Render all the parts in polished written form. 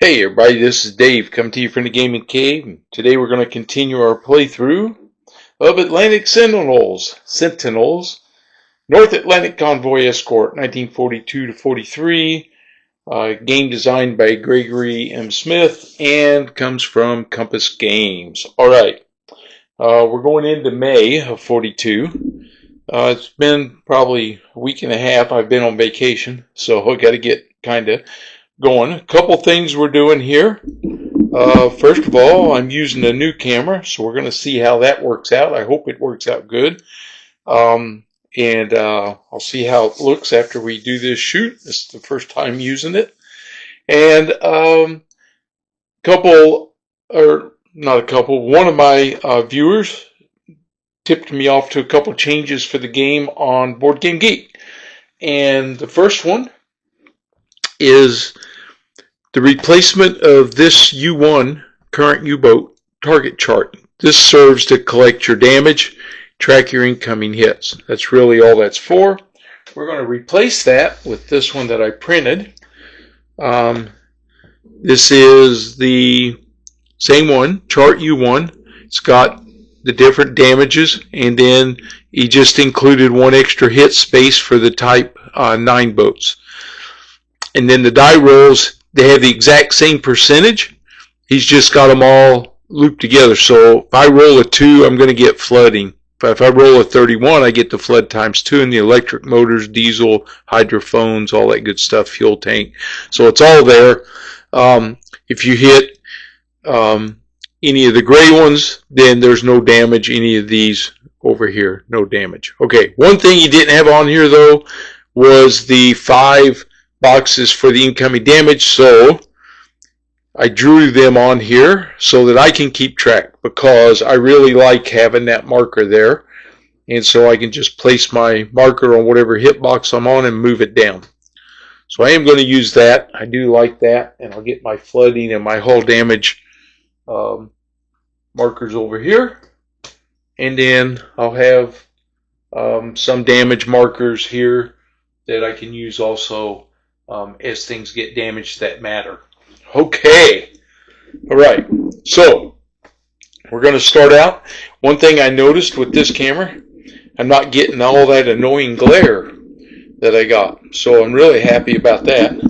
Hey everybody, this is Dave coming to you from the Gaming Cave. And today we're going to continue our playthrough of Atlantic Sentinels, North Atlantic Convoy Escort, 1942 to 43. Game designed by Gregory M. Smith and comes from Compass Games. Alright, we're going into May of 42. It's been probably a week and a half. I've been on vacation, so I got to get kind of going. A couple things we're doing here. First of all, I'm using a new camera, so we're going to see how that works out. I hope it works out good. And I'll see how it looks after we do this shoot. This is the first time using it. And one of my viewers tipped me off to a couple changes for the game on Board Game Geek. And the first one is the replacement of this U1 current U-boat target chart. This serves to collect your damage, track your incoming hits. That's really all that's for. We're going to replace that with this one that I printed. This is the same one, chart U1. It's got the different damages, and then he just included one extra hit space for the Type 9 boats. And then the die rolls, they have the exact same percentage. He's just got them all looped together. So if I roll a 2, I'm going to get flooding. If I roll a 31, I get the flood times 2 in the electric motors, diesel, hydrophones, all that good stuff, fuel tank. So it's all there. If you hit any of the gray ones, then there's no damage. Any of these over here, no damage. Okay, one thing you didn't have on here, though, was the 5 boxes for the incoming damage, so I drew them on here so that I can keep track, because I really like having that marker there, and so I can just place my marker on whatever hitbox I'm on and move it down. So I am going to use that. I do like that, and I'll get my flooding and my hull damage markers over here, and then I'll have some damage markers here that I can use also as things get damaged that matter. Okay. All right. So we're going to start out. One thing I noticed with this camera, I'm not getting all that annoying glare that I got. So I'm really happy about that.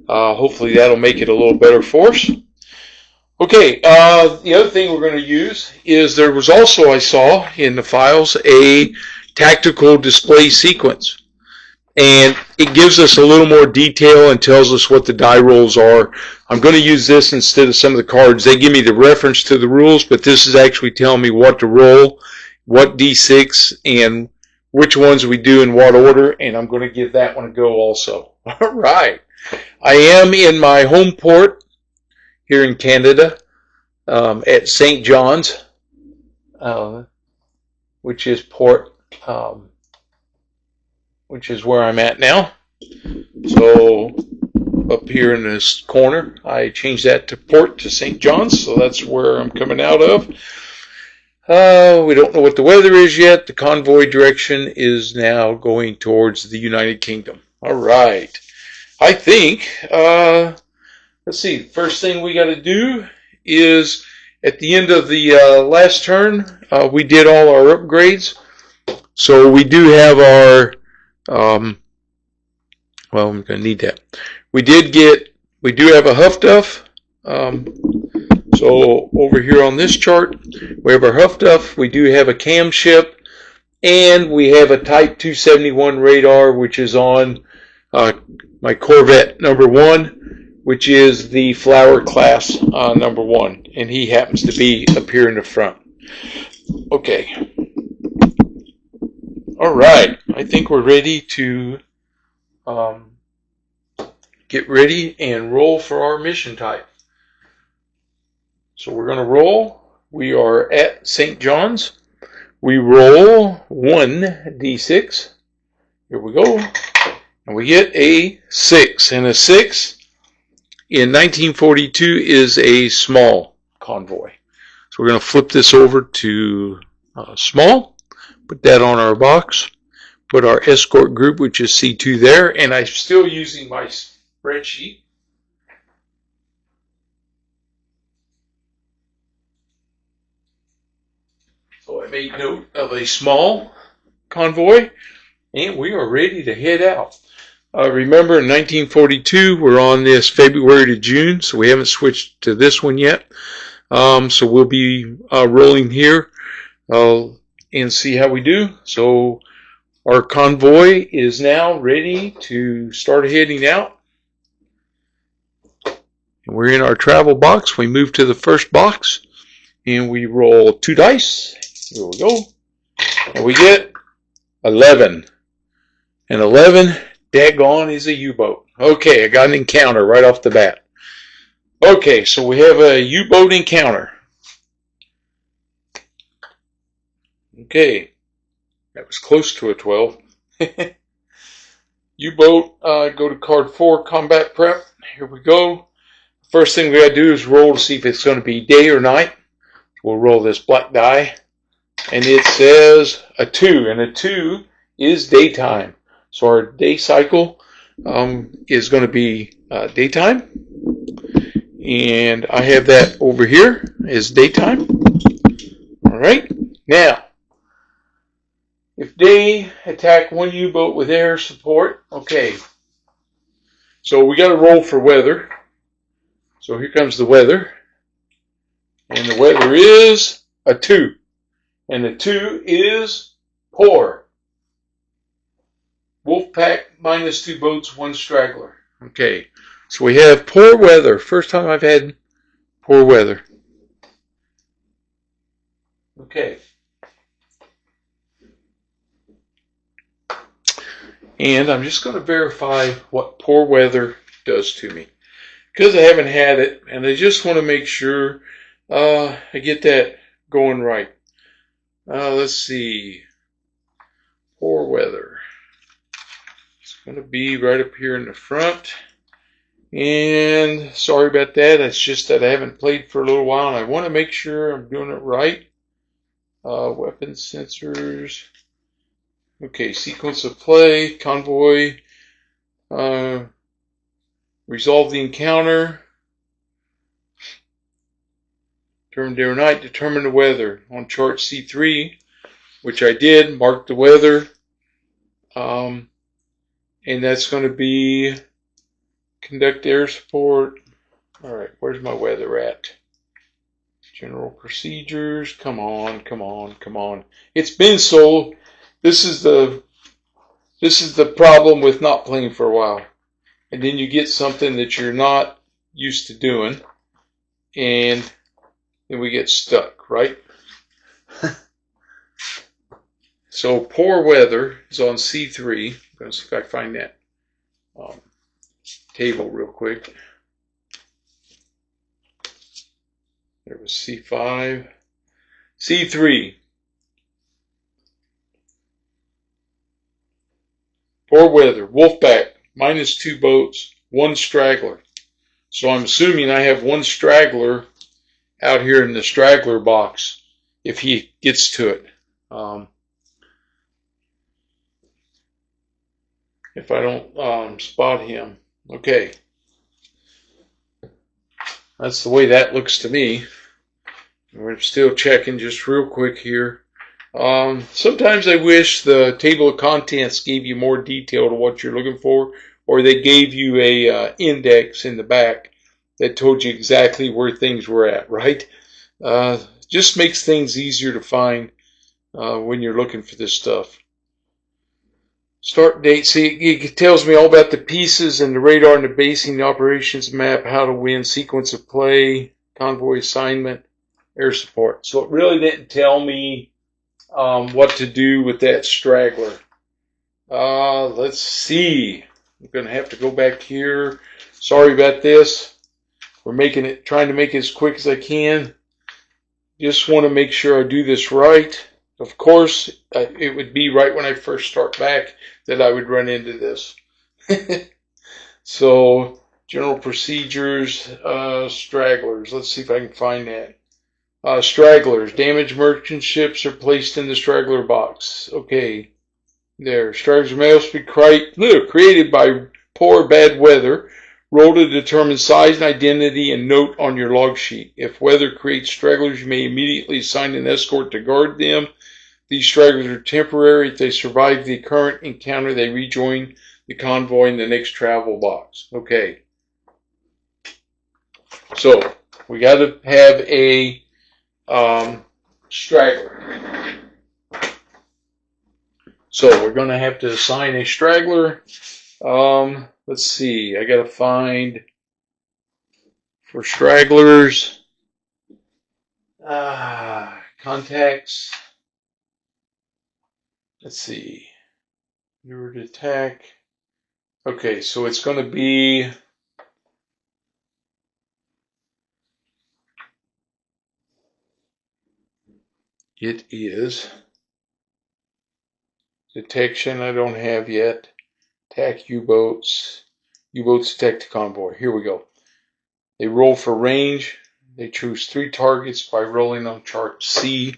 Hopefully that'll make it a little better for us. Okay. The other thing we're going to use is there was also, I saw in the files, a tactical display sequence. And it gives us a little more detail and tells us what the die rolls are. I'm going to use this instead of some of the cards. They give me the reference to the rules, but this is actually telling me what to roll, what D6, and which ones we do in what order, and I'm going to give that one a go also. All right. I am in my home port here in Canada at St. John's, which is which is where I'm at now. So up here in this corner, I changed that to port to St. John's, so that's where I'm coming out of. We don't know what the weather is yet. The convoy direction is now going towards the United Kingdom. All right. I think, let's see, first thing we got to do is at the end of the last turn, we did all our upgrades. So we do have our well, I'm going to need that. We do have a Huff Duff. So over here on this chart, we have our Huff Duff. We do have a cam ship, and we have a Type 271 radar, which is on my Corvette number 1, which is the Flower class number 1, and he happens to be up here in the front. Okay. All right, I think we're ready to get ready and roll for our mission type. So we're going to roll. We are at St. John's. We roll 1d6. Here we go. And we get a 6. And a 6 in 1942 is a small convoy. So we're going to flip this over to small. Put that on our box. Put our escort group, which is C2 there. And I'm still using my spreadsheet. I made note of a small convoy, and we are ready to head out. Remember, in 1942, we're on this February to June, so we haven't switched to this one yet. So we'll be rolling here and see how we do. So our convoy is now ready to start heading out. And we're in our travel box. We move to the first box, and we roll 2 dice. Here we go. And we get 11. And 11, daggone, is a U-boat. Okay, I got an encounter right off the bat. Okay, so we have a U-boat encounter. Okay, that was close to a 12. U-boat, go to card 4, combat prep. Here we go. First thing we got to do is roll to see if it's going to be day or night. We'll roll this black die, and it says a 2, and a 2 is daytime. So our day cycle is going to be daytime, and I have that over here as daytime. All right, now if they attack one U-boat with air support, okay, so we got to roll for weather. So here comes the weather, and the weather is a 2, and the 2 is poor. Wolfpack -2 boats, 1 straggler. Okay, so we have poor weather. First time I've had poor weather. Okay. And I'm just going to verify what poor weather does to me, because I haven't had it, and I just want to make sure I get that going right. Let's see. Poor weather. It's going to be right up here in the front. And sorry about that. It's just that I haven't played for a little while, and I want to make sure I'm doing it right. Weapons, sensors. Okay, sequence of play, convoy. Resolve the encounter. Determine day or night. Determine the weather. On chart C3, which I did, mark the weather. And that's going to be conduct air support. All right, where's my weather at? General procedures. Come on, come on, come on. It's been so. This is the problem with not playing for a while. And then you get something that you're not used to doing, and then we get stuck, right? So poor weather is on C3. I'm going to see if I can find that table real quick. There was C5. C3. Poor weather. Wolfpack. -2 boats. 1 straggler. So I'm assuming I have 1 straggler out here in the straggler box if he gets to it. If I don't spot him. Okay. That's the way that looks to me. We're still checking just real quick here. Sometimes I wish the table of contents gave you more detail to what you're looking for, or they gave you a index in the back that told you exactly where things were at, right? Just makes things easier to find when you're looking for this stuff. Start date. See, it tells me all about the pieces and the radar and the basing, the operations map, how to win, sequence of play, convoy assignment, air support. So it really didn't tell me what to do with that straggler. Let's see. I'm going to have to go back here. Sorry about this. We're trying to make it as quick as I can. Just want to make sure I do this right. Of course, it would be right when I first start back that I would run into this. So, general procedures, stragglers. Let's see if I can find that. Stragglers. Damaged merchant ships are placed in the straggler box. Okay. There. Stragglers may also be created by poor bad weather, Roll to determine size and identity and note on your log sheet. If weather creates stragglers, you may immediately assign an escort to guard them. These stragglers are temporary. If they survive the current encounter, they rejoin the convoy in the next travel box. Okay. So we got to have a straggler. So we're going to have to assign a straggler. Let's see. I got to find for stragglers contacts. Let's see. Lure to attack. Okay, so it's going to be it is detection. I don't have yet. Attack U-boats. U-boats attack the convoy. Here we go. They roll for range. They choose 3 targets by rolling on chart C1.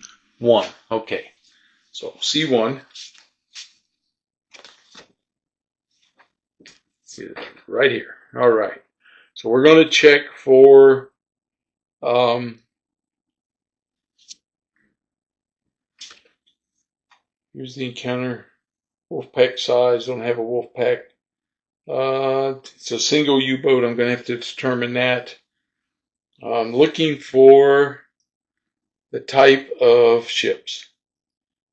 Okay, so C1 is right here. All right, so we're going to check for here's the encounter. Wolf pack size. Don't have a wolf pack. It's a single U-boat. I'm going to have to determine that. I'm looking for the type of ships.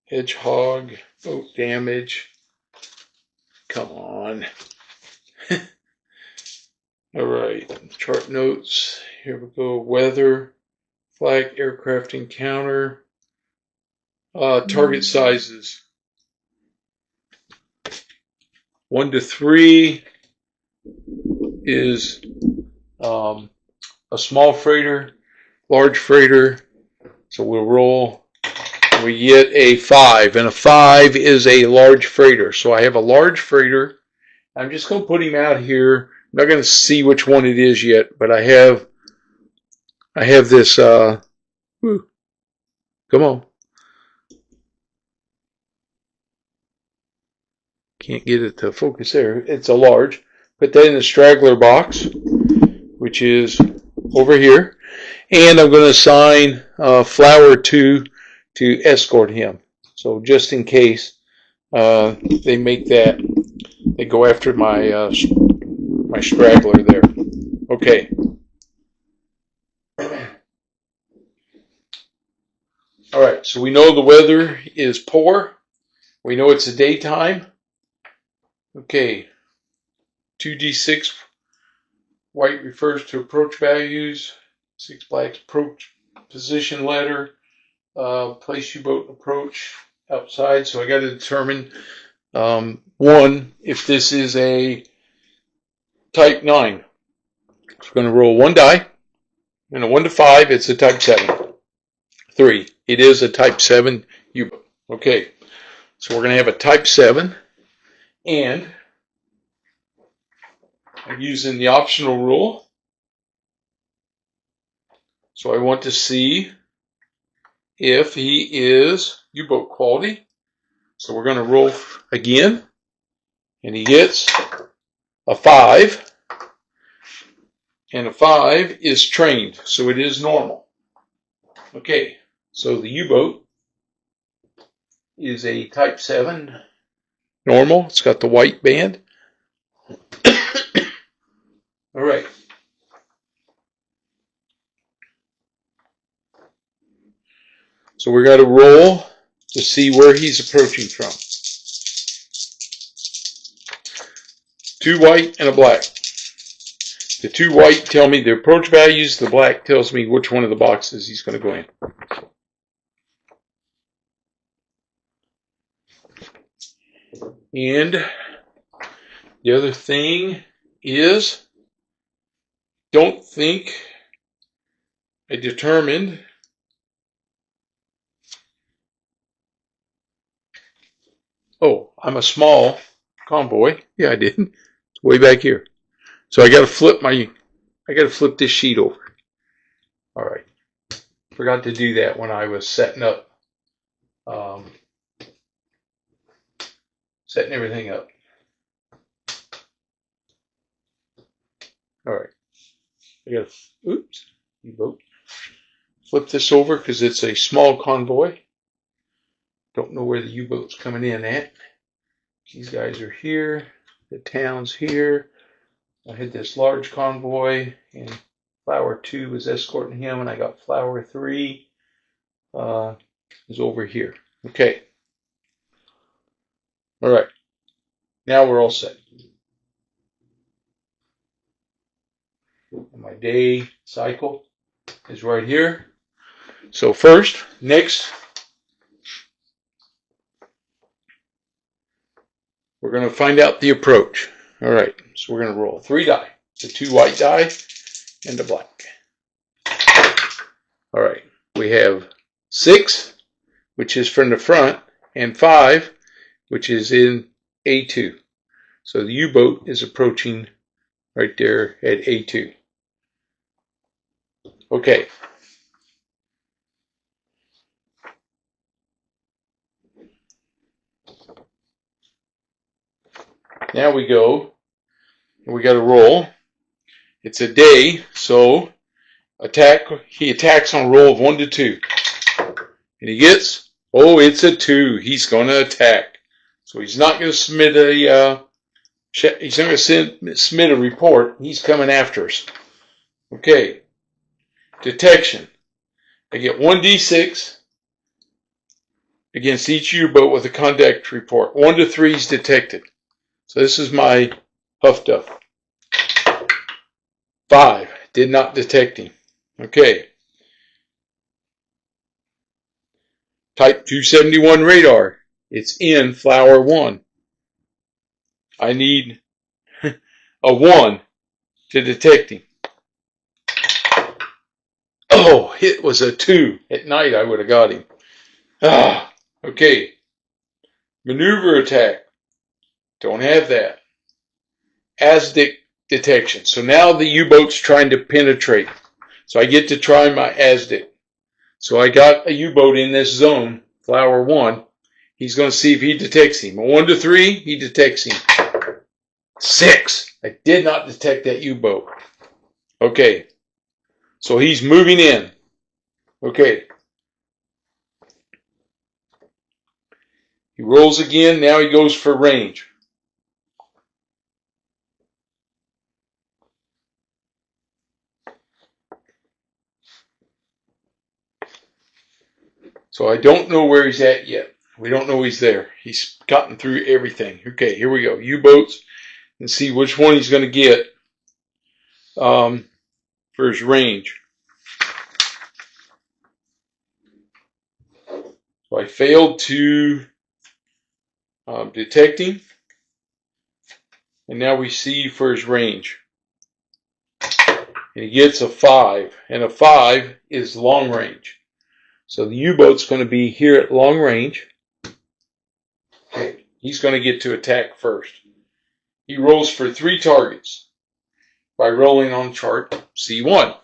Hedgehog, boat damage. Come on. All right, chart notes. Here we go. Weather, flag, aircraft encounter. Target sizes. 1 to 3 is a small freighter, large freighter. So we'll roll. We get a 5, and a 5 is a large freighter. So I have a large freighter. I'm just going to put him out here. I'm not going to see which one it is yet, but I have this. Come on. Can't get it to focus there. It's a large. Put that in the straggler box, which is over here. And I'm going to assign Flower 2 to escort him. So just in case they make that, they go after my my straggler there. Okay. All right. So we know the weather is poor. We know it's a daytime. Okay. 2d6 white refers to approach values. 6 black approach position letter. Place U-boat approach outside. So I got to determine 1 if this is a type 9. So we're going to roll 1 die. And a 1 to 5, it's a type 7. 3, it is a type 7 U-boat. Okay, so we're going to have a type 7, and I'm using the optional rule. So I want to see if he is U-boat quality. So we're going to roll again, and he gets a 5, and a 5 is trained, so it is normal. Okay, so the U-boat is a type 7 normal. It's got the white band. All right. So we got to roll to see where he's approaching from. 2 white and a black. The 2 white tell me the approach values. The black tells me which one of the boxes he's going to go in. And the other thing is, don't think I determined I'm a small convoy. Yeah, I did. It's way back here. So I got to flip this sheet over. All right. Forgot to do that when I was setting everything up. All right. I got to, oops, U-boat. Flip this over because it's a small convoy. Don't know where the U-boat's coming in at. These guys are here. The town's here. I had this large convoy, and Flower 2 was escorting him, and I got Flower 3 is over here. Okay. All right. Now we're all set. My day cycle is right here. So first, next, we're going to find out the approach. All right. So we're going to roll 3 die. The 2 white die and the black. All right. We have 6, which is from the front, and 5, which is in A2. So the U-boat is approaching right there at A2. Okay. Now we go, and we got to roll. It's a day, so he attacks on a roll of 1 to 2. And he gets, oh, it's a 2. He's going to attack. So he's not going to submit submit a report. He's coming after us. Okay. Detection. I get 1d6 against each U-boat with a contact report. 1 to 3 is detected. So this is my Huff Duff. 5. Did not detect him. Okay. Type 271 radar. It's in Flower 1. I need a 1 to detect him. Oh, it was a 2. At night I would have got him. Okay. Maneuver attack. Don't have that. ASDIC detection. So now the U-boat's trying to penetrate. So I get to try my ASDIC. So I got a U-boat in this zone, Flower 1. He's going to see if he detects him. 1 to 3, he detects him. 6. I did not detect that U-boat. Okay. So he's moving in. Okay. He rolls again. Now he goes for range. So I don't know where he's at yet. We don't know he's there. He's gotten through everything. Okay, here we go. U-boats. And see which one he's going to get for his range. So I failed to detect him. And now we see for his range. And he gets a 5. And a 5 is long range. So the U-boat's going to be here at long range. Okay, he's going to get to attack first. He rolls for 3 targets by rolling on chart C1.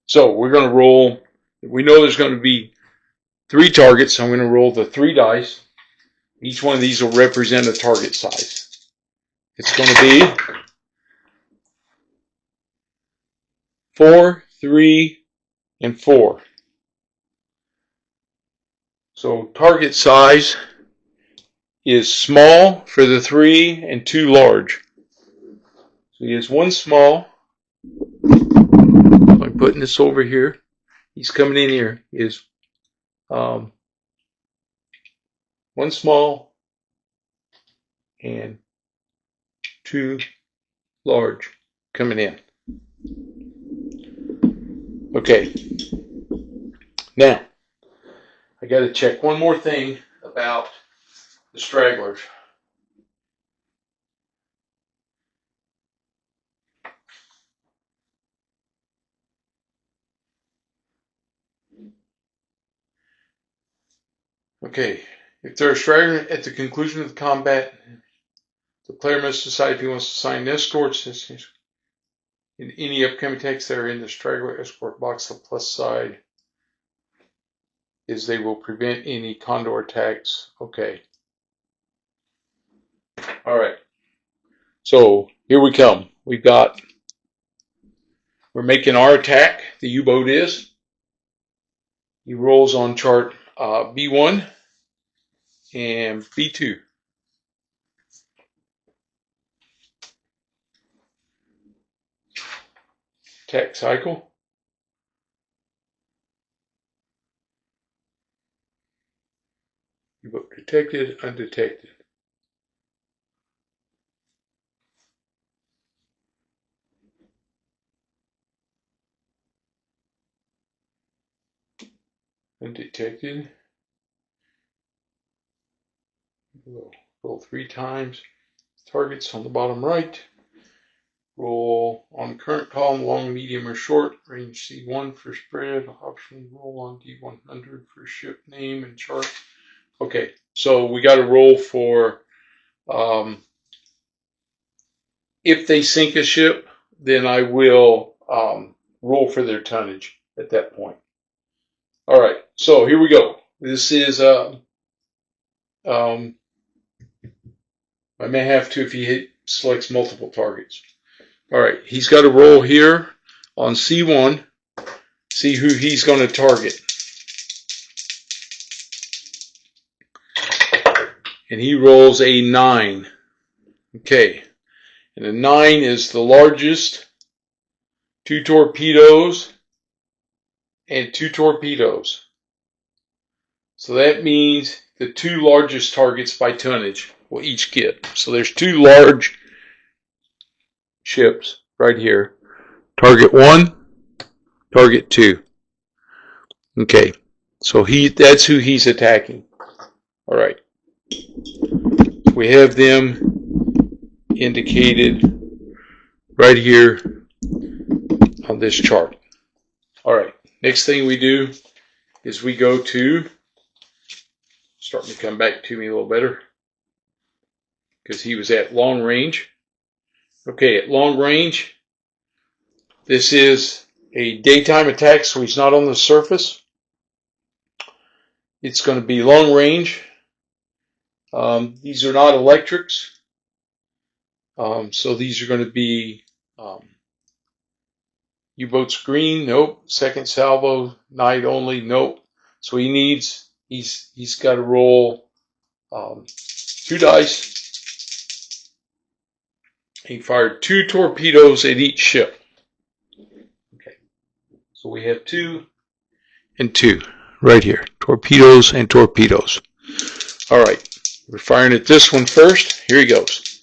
So we're going to roll. We know there's going to be 3 targets. So I'm going to roll the 3 dice. Each one of these will represent a target size. It's going to be 4, 3, and 4. So target size is small for the 3 and 2 large. So he has 1 small. I'm putting this over here. He's coming in here. He has 1 small and 2 large coming in. Okay. Now, I got to check one more thing about the stragglers. Okay, if they're a straggler at the conclusion of the combat, the player must decide if he wants to assign escorts in any upcoming text that are in the straggler escort box. The plus side is they will prevent any condor attacks. Okay. All right. So here we come. we're making our attack. The U-boat is. He rolls on chart B1 and B2. Attack cycle. U-boat detected, undetected. Undetected. Roll 3 times. Targets on the bottom right. Roll on current column, long, medium, or short. Range C1 for spread. Option roll on D100 for ship name and chart. Okay, so we got to roll for if they sink a ship, then I will roll for their tonnage at that point. All right, so here we go. This is I may have to if he selects multiple targets. All right, he's got to roll here on C1, see who he's going to target. And he rolls a 9. Okay, and a 9 is the largest. 2 torpedoes and 2 torpedoes. So that means the 2 largest targets by tonnage will each get. So there's 2 large ships right here. Target 1, target 2. Okay, so that's who he's attacking. All right. We have them indicated right here on this chart. All right, next thing we do is we go to, starting to come back to me a little better, because he was at long range. Okay, at long range, this is a daytime attack, so he's not on the surface. It's going to be long range. These are not electrics, so these are going to be U-boats green, nope. Second salvo, night only, nope. So he's got to roll 2 dice. He fired 2 torpedoes at each ship. Okay, so we have 2 and 2 right here. Torpedoes and torpedoes. All right, we're firing at this one first. Here he goes.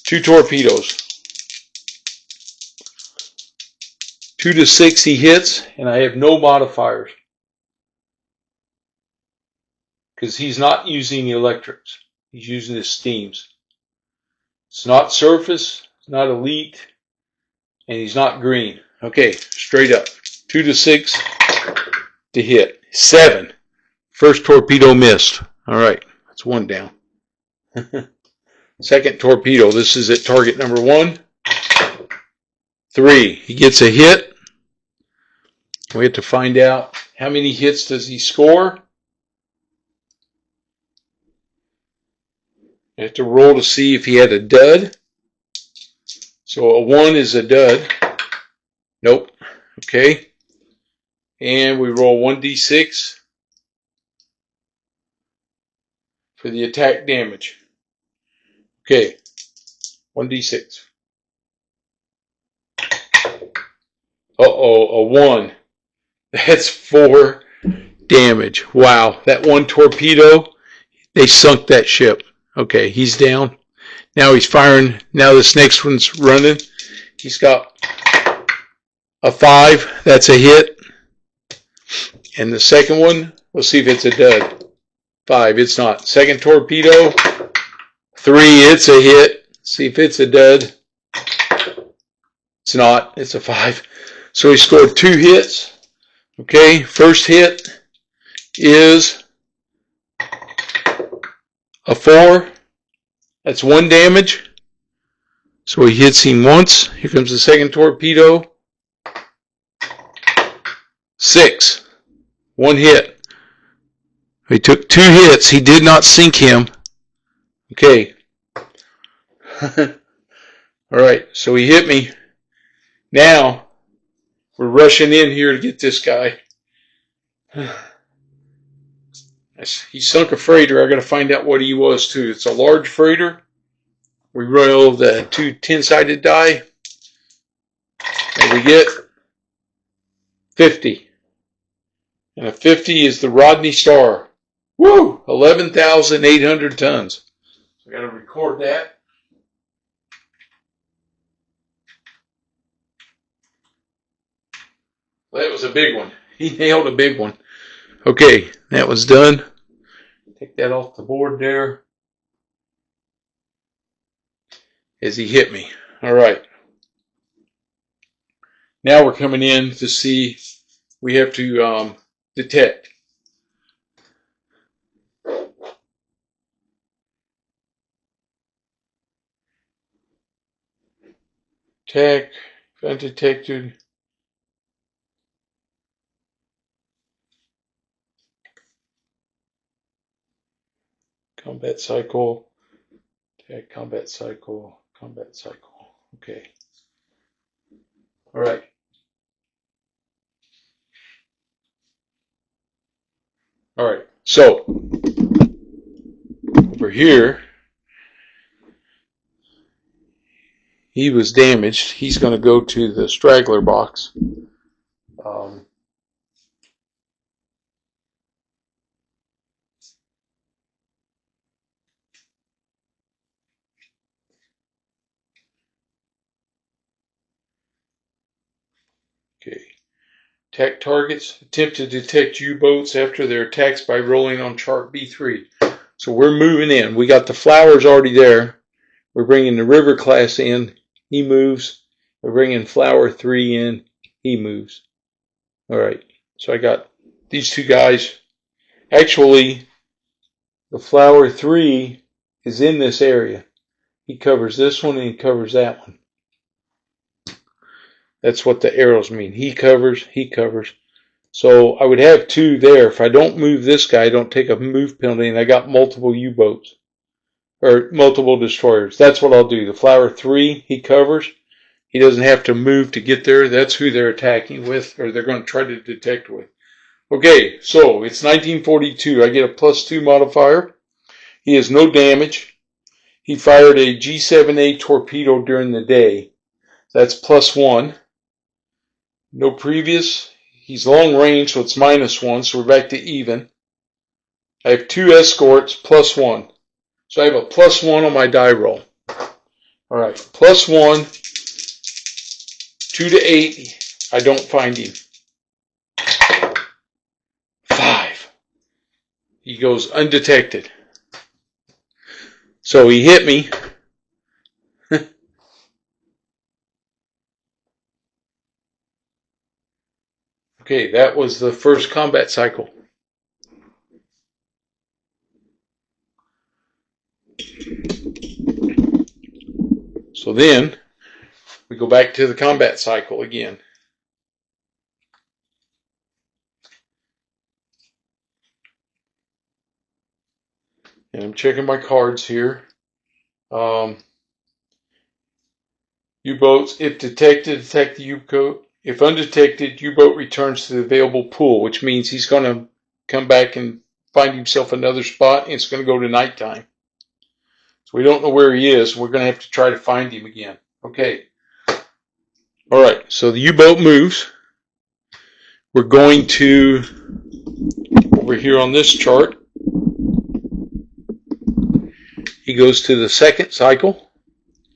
2 torpedoes. 2 to 6 he hits, and I have no modifiers because he's not using the electrics. He's using his steams. It's not surface, it's not elite, and he's not green. Okay, straight up. 2 to 6 to hit. 7. First torpedo missed. All right, that's 1 down. Second torpedo. This is at target number 1. 3. He gets a hit. We have to find out how many hits does he score. I have to roll to see if he had a dud. So a 1 is a dud. Nope. Okay. And we roll 1d6 for the attack damage. Okay. 1d6. Uh-oh, a 1. That's 4 damage. Wow, that 1 torpedo, they sunk that ship. Okay, he's down. Now he's firing. Now this next one's running. He's got a 5. That's a hit. And the second one, we'll see if it's a dud. 5, it's not. Second torpedo, 3, it's a hit. See if it's a dud. It's not. It's a 5. So he scored 2 hits. Okay, first hit is a 4. That's 1 damage. So he hits him once. Here comes the second torpedo. 6. 1 hit. He took 2 hits. He did not sink him. Okay. All Alright, so he hit me. Now, we're rushing in here to get this guy. He sunk a freighter. I got to find out what he was too. It's a large freighter. We roll the two 10-sided die. And we get 50. And a 50 is the Rodney Star. Woo! 11,800 tons. So I got to record that. That was a big one. He nailed a big one. Okay, that was done. Take that off the board there. As he hit me. Alright. Now we're coming in to see, we have to detect. Tech, undetected. Combat cycle. Tech, combat cycle, combat cycle. Okay. All right. All right. So, over here, he was damaged. He's going to go to the straggler box. Okay. Attack targets. Attempt to detect U-boats after their attacks by rolling on chart B3. So we're moving in. We got the flowers already there. We're bringing the river class in. He moves. We're bringing flower 3 in. He moves. All right. So I got these two guys. Actually, the flower 3 is in this area. He covers this one and he covers that one. That's what the arrows mean. He covers, he covers. So I would have 2 there. If I don't move this guy, I don't take a move penalty, and I got multiple U-boats. Or multiple destroyers. That's what I'll do. The flower 3, he covers. He doesn't have to move to get there. That's who they're attacking with, or they're going to try to detect with. Okay, so it's 1942. I get a +2 modifier. He has no damage. He fired a G7A torpedo during the day. That's +1. No previous. He's long range, so it's -1, so we're back to even. I have 2 escorts, +1. So I have a +1 on my die roll. Alright, +1, 2 to 8. I don't find him. 5. He goes undetected. So he hit me. Okay, that was the first combat cycle. So then, we go back to the combat cycle again. And I'm checking my cards here. U-boats, if detected, attack the U-boat. If undetected, U-boat returns to the available pool, which means he's going to come back and find himself another spot, and it's going to go to nighttime. So we don't know where he is. We're going to have to try to find him again. Okay. All right. So the U-boat moves. We're going to, over here on this chart, he goes to the second cycle,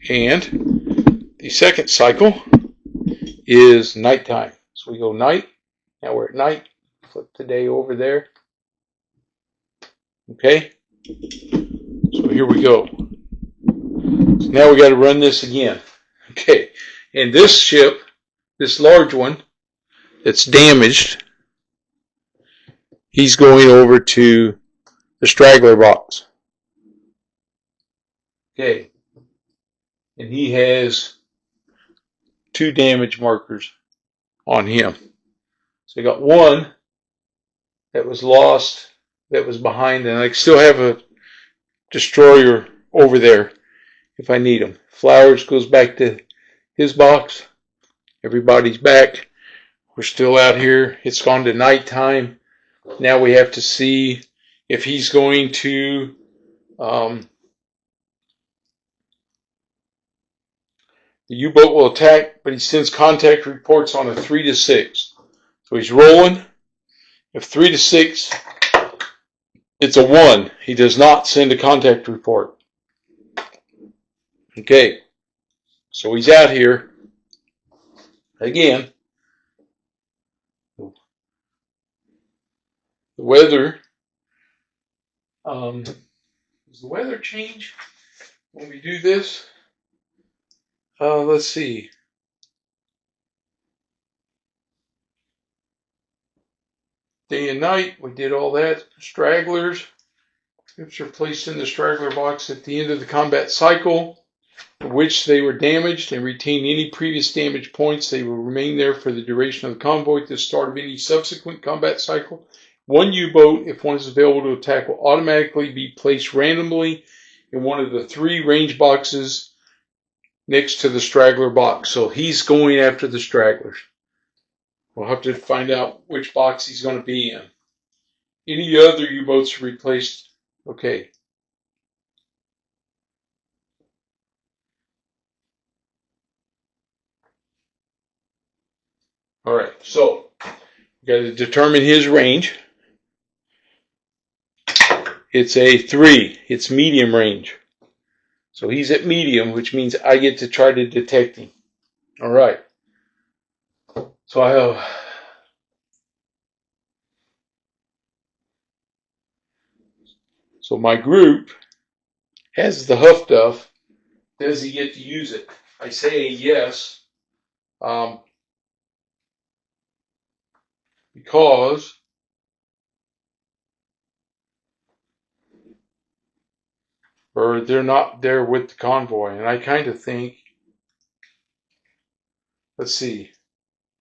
and the second cycle is nighttime. So we go night. Now we're at night. Flip the day over there. Okay. So here we go. So now we got to run this again. Okay. And this ship, this large one that's damaged, he's going over to the straggler box. Okay. And he has 2 damage markers on him. So I got 1 that was lost, that was behind, and I still have a destroyer over there. if I need them. Flowers goes back to his box. Everybody's back. We're still out here. It's gone to nighttime. Now we have to see if he's going to the U-boat will attack, but he sends contact reports on a 3 to 6. So he's rolling. If 3 to 6, it's a 1. He does not send a contact report. Okay, so he's out here again. The weather, does the weather change when we do this? Let's see. Day and night, we did all that. Stragglers. Ships are placed in the straggler box at the end of the combat cycle, for which they were damaged, and retain any previous damage points. They will remain there for the duration of the convoy at the start of any subsequent combat cycle. One U-boat, if one is available to attack, will automatically be placed randomly in one of the 3 range boxes next to the straggler box. So he's going after the stragglers. We'll have to find out which box he's going to be in. Any other U-boats replaced. Okay. All right. So we got to determine his range. It's a 3. It's medium range. So he's at medium, which means I get to try to detect him. All right. So I have my group has the Huff Duff. Does he get to use it? I say yes, because they're not there with the convoy, and I kind of think. Let's see.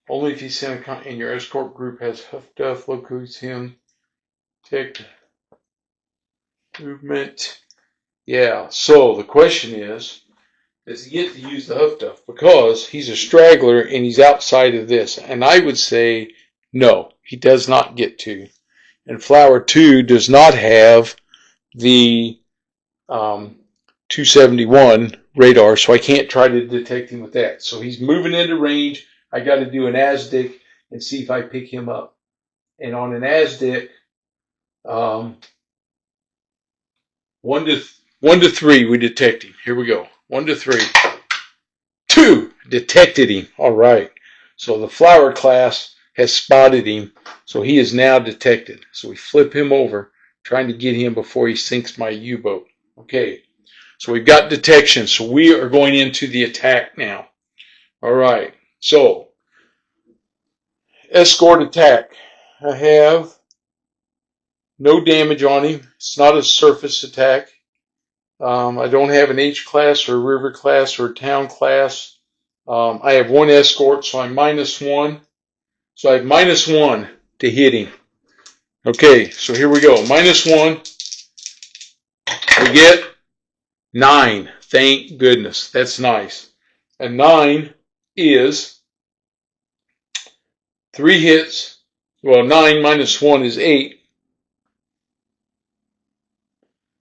Only if he's in your escort group has Huff Duff, locates him. Tech movement. Yeah, so the question is, does he get to use the Huff Duff? Because he's a straggler and he's outside of this. And I would say, no, he does not get to. And Flower 2 does not have the 271 radar, so I can't try to detect him with that. So he's moving into range. I got to do an ASDIC and see if I pick him up. And on an ASDIC, 1 to 3, we detect him. Here we go. 1 to 3. 2, detected him. All right. So the Flower class has spotted him. So he is now detected. So we flip him over, trying to get him before he sinks my U-boat. Okay. So we've got detection. So we are going into the attack now. All right. So escort attack. I have no damage on him. It's not a surface attack. I don't have an H class or a river class or a town class. I have 1 escort, so I'm -1. So I have -1 to hit him. Okay, so here we go. -1. We get 9. Thank goodness. That's nice. And 9 is 3 hits. Well, 9 minus 1 is 8.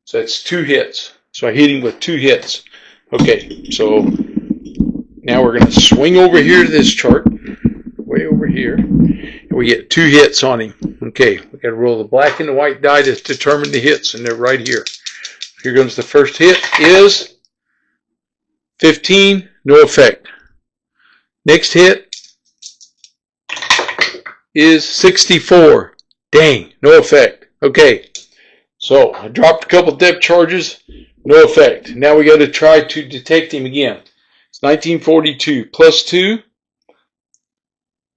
So that's 2 hits. So I hit him with 2 hits. Okay, so now we're going to swing over here to this chart, way over here, and we get 2 hits on him. Okay, we got to roll the black and the white die to determine the hits, and they're right here. Here comes the first hit, is 15, no effect. Next hit is 64. Dang, no effect. Okay, so I dropped a couple depth charges, no effect. Now we got to try to detect him again. It's 1942. +2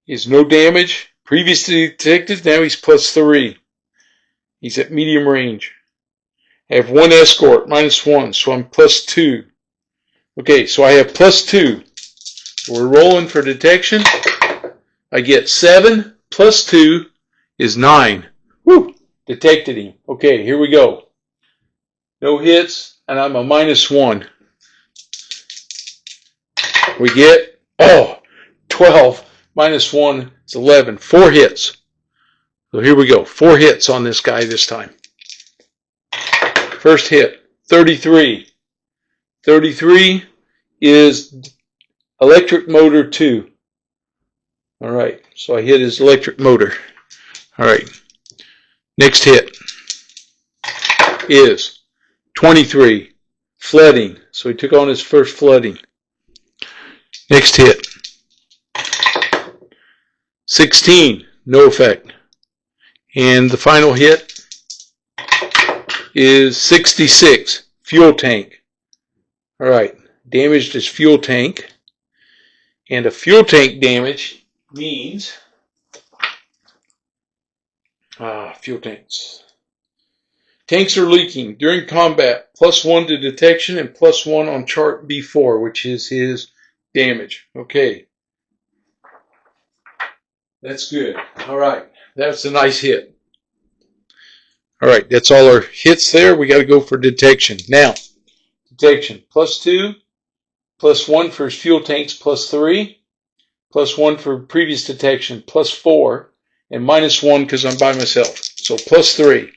is no damage. Previously detected, now he's +3. He's at medium range. I have 1 escort, -1, so I'm +2. Okay, so I have +2. So we're rolling for detection. I get 7 +2 is 9. Woo! Detected him. Okay, here we go. No hits, and I'm a -1. We get, 12 minus 1 is 11. 4 hits. So here we go. 4 hits on this guy this time. First hit, 33. 33 is electric motor 2. All right, so I hit his electric motor. All right, next hit is 23, flooding. So he took on his first flooding. Next hit, 16, no effect. And the final hit is 66, fuel tank. All right, damaged his fuel tank. And a fuel tank damage means fuel tanks. Tanks are leaking during combat. +1 to detection and +1 on chart B4, which is his damage. Okay. That's good. All right. That's a nice hit. All right. That's all our hits there. We got to go for detection. Now, detection. +2, +1 for his fuel tanks, +3, +1 for previous detection, +4, and -1 because I'm by myself. So +3.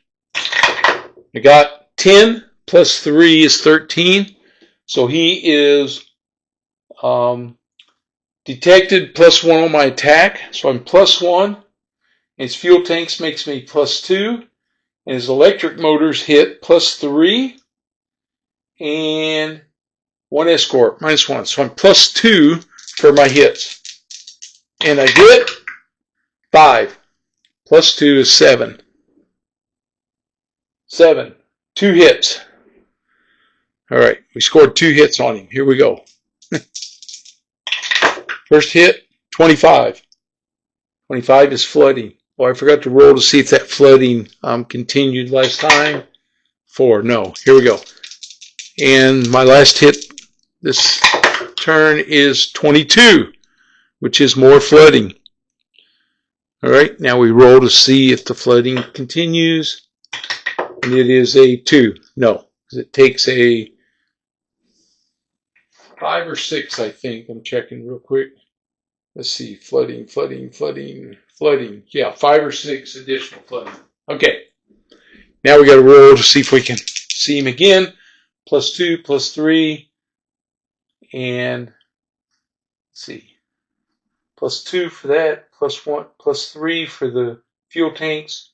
I got 10 +3 is 13. So he is detected +1 on my attack. So I'm +1. And his fuel tanks makes me +2. And his electric motors hit +3. And 1 escort, -1. So I'm +2 for my hits. And I get 5. +2 is 7. 7. 2 hits. All right, we scored 2 hits on him. Here we go. First hit, 25. 25 is flooding. Oh, I forgot to roll to see if that flooding continued last time. 4. No. Here we go. And my last hit this turn is 22, which is more flooding. All right, now we roll to see if the flooding continues. And it is a 2. No, it takes a 5 or 6, I think. I'm checking real quick. Let's see, flooding. Yeah, 5 or 6 additional flooding. Okay, now we got to roll to see if we can see him again. +2, +3, and let's see, +2 for that, +1, +3 for the fuel tanks.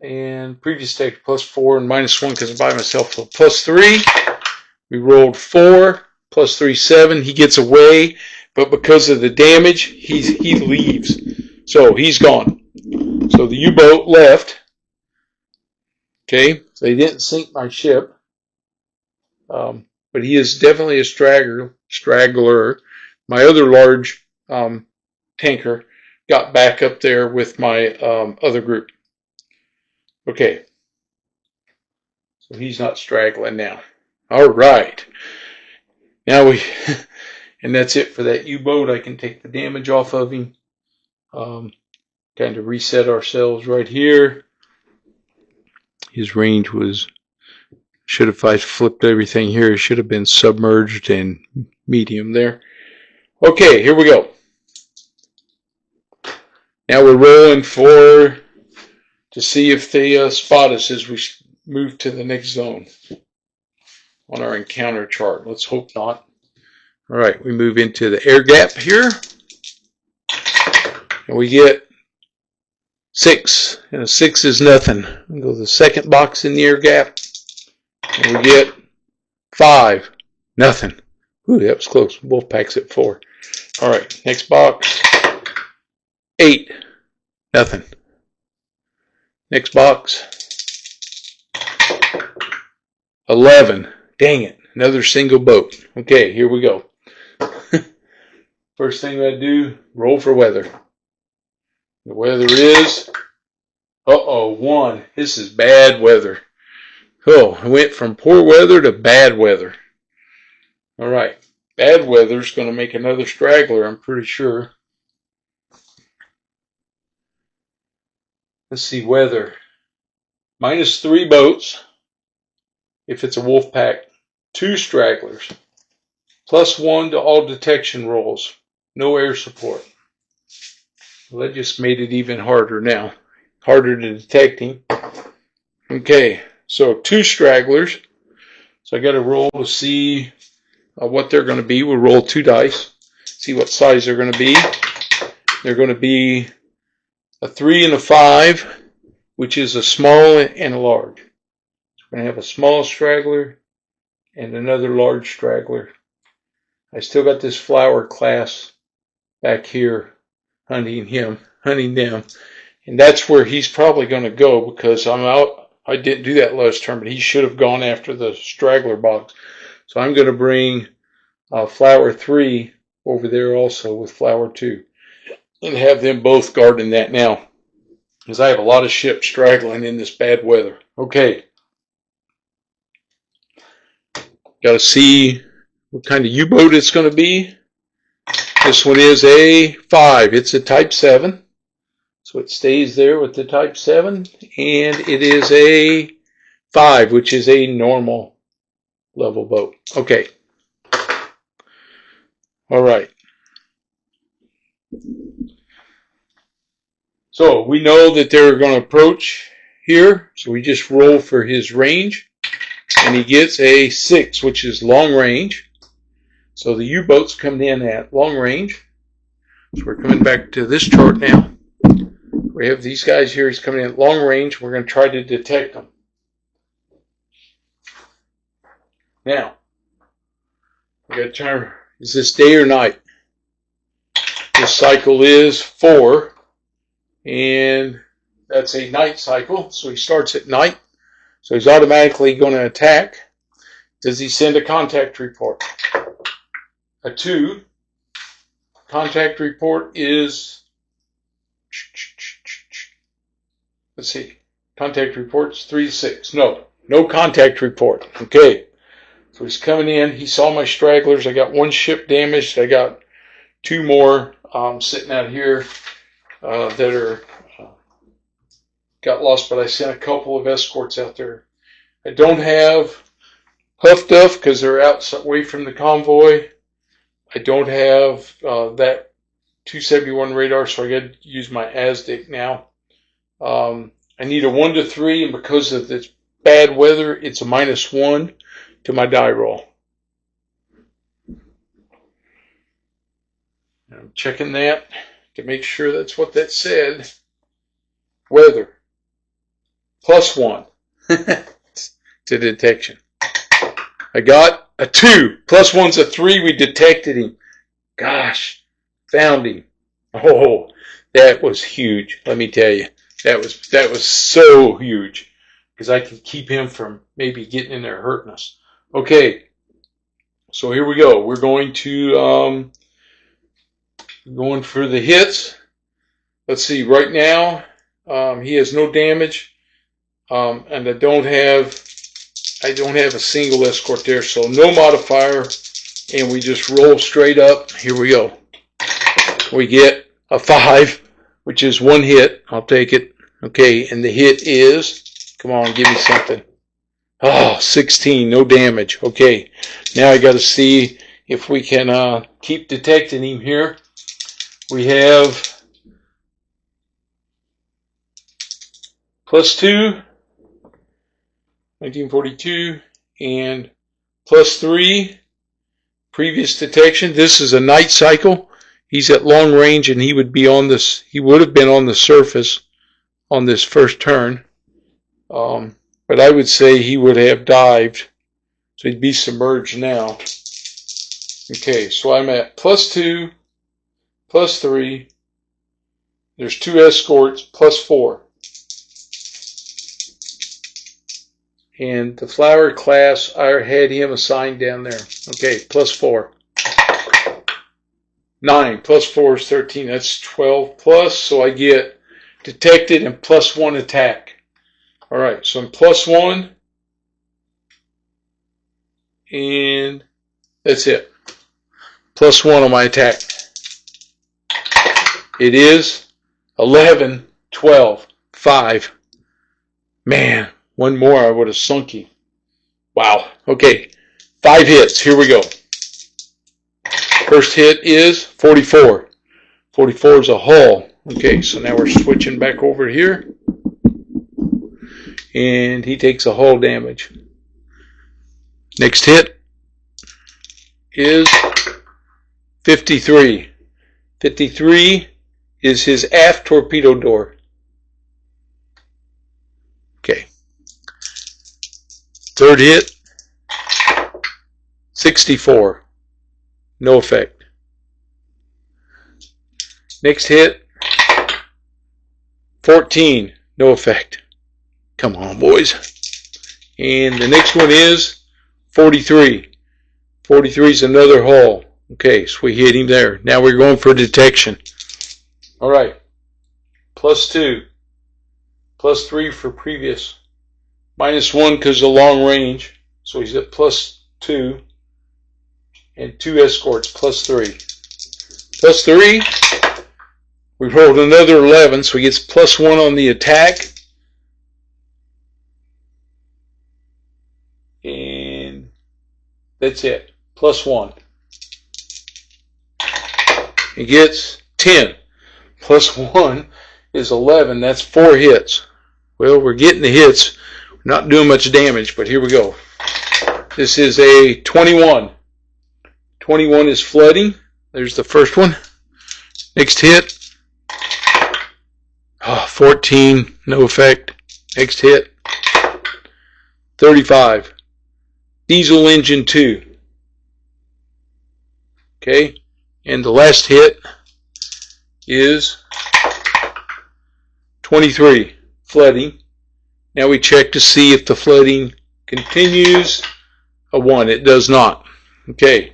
And previous take +4 and -1 because I'm by myself. So +3. We rolled 4. +3, 7. He gets away, but because of the damage, he leaves. So he's gone. So the U-boat left. Okay, they didn't sink my ship, but he is definitely a straggler. My other large tanker got back up there with my other group. Okay, so he's not straggling now. All right, now and that's it for that U-boat. I can take the damage off of him. Kind of reset ourselves right here. His range if I flipped everything here, it should have been submerged and medium there. Okay, here we go. Now we're rolling to see if they spot us as we move to the next zone on our encounter chart. Let's hope not. All right, we move into the air gap here, and we get 6, and a 6 is nothing. We go to the second box in the air gap, and we get 5, nothing. Ooh, that was close. Wolfpack's at 4. All right, next box, 8, nothing. Next box, 11. Dang it, another single boat. Okay, here we go. First thing I do, roll for weather. The weather is, 1. This is bad weather. Oh, I went from poor weather to bad weather. All right, bad weather is going to make another straggler, I'm pretty sure. Let's see, weather. -3 boats. If it's a wolf pack, 2 stragglers. +1 to all detection rolls. No air support. Well, that just made it even harder now. Harder to detect him. Okay, so 2 stragglers. So I got to roll to see what they're going to be. We'll roll 2 dice. See what size they're going to be. They're going to be a 3 and a 5, which is a small and a large. We're going to have a small straggler and another large straggler. I still got this flower class back here hunting them. And that's where he's probably going to go because I'm out. I didn't do that last term, but he should have gone after the straggler box. So I'm going to bring flower 3 over there also with flower 2 and have them both guarding that now because I have a lot of ships straggling in this bad weather. Okay. Got to see what kind of U-boat it's going to be. This one is a 5. It's a Type 7. So it stays there with the Type 7. And it is a 5, which is a normal level boat. Okay. All right. So we know that they're going to approach here. So we just roll for his range. And he gets a 6, which is long range. So the U-boat's coming in at long range. So we're coming back to this chart now. We have these guys here. He's coming in at long range. We're going to try to detect them. Now, we got to turn. Is this day or night? This cycle is 4. And that's a night cycle. So he starts at night. So he's automatically going to attack. Does he send a contact report? A 2. Contact report is, let's see, contact report's 3 to 6. No contact report. Okay. So he's coming in. He saw my stragglers. I got 1 ship damaged. I got 2 more sitting out here that are got lost, but I sent a couple of escorts out there. I don't have Huff Duff because they're out away from the convoy. I don't have that 271 radar, so I got to use my ASDIC now. I need a 1 to 3, and because of this bad weather, it's a -1 to my die roll. I'm checking that to make sure that's what that said. Weather. +1 to detection. I got a 2. +1's a 3. We detected him. Gosh, found him. Oh, that was huge. Let me tell you, that was so huge because I could keep him from maybe getting in there hurting us. Okay, so here we go. We're going to going for the hits. Let's see. Right now, he has no damage, and I don't have a single escort there, so no modifier, and we just roll straight up. Here we go. We get a 5, which is 1 hit. I'll take it. Okay, and the hit is, come on, give me something. Oh, 16, no damage. Okay, now I got to see if we can keep detecting him here. We have +2, 1942, and +3, previous detection. This is a night cycle. He's at long range, and he would be on this. He would have been on the surface on this first turn, but I would say he would have dived, so he'd be submerged now. Okay, so I'm at +2, +3. There's 2 escorts, +4. And the flower class, I had him assigned down there. Okay, +4. 9 +4 is 13. That's 12 plus. So I get detected and +1 attack. All right, so I'm +1. And that's it. +1 on my attack. It is 11, 12, 5. Man, 1 more I would have sunk him. Wow. Okay, 5 hits. Here we go. First hit is 44. 44 is a hull. Okay, so now we're switching back over here. And he takes a hull damage. Next hit is 53. 53 is his aft torpedo door. Okay. Third hit, 64. No effect. Next hit, 14. No effect. Come on, boys. And the next one is 43. 43 is another hull. Okay, so we hit him there. Now we're going for detection. All right. +2. +3 for previous. -1 because of long range. So he's at +2. And 2 escorts, +3. +3. We rolled another 11, so he gets +1 on the attack. And that's it. +1. He gets 10. +1 is 11. That's 4 hits. Well, we're getting the hits. We're not doing much damage, but here we go. This is a 21. 21 is flooding. There's the first one. Next hit. 14. No effect. Next hit. 35. Diesel engine 2. Okay. And the last hit is 23. Flooding. Now we check to see if the flooding continues. A 1. It does not. Okay.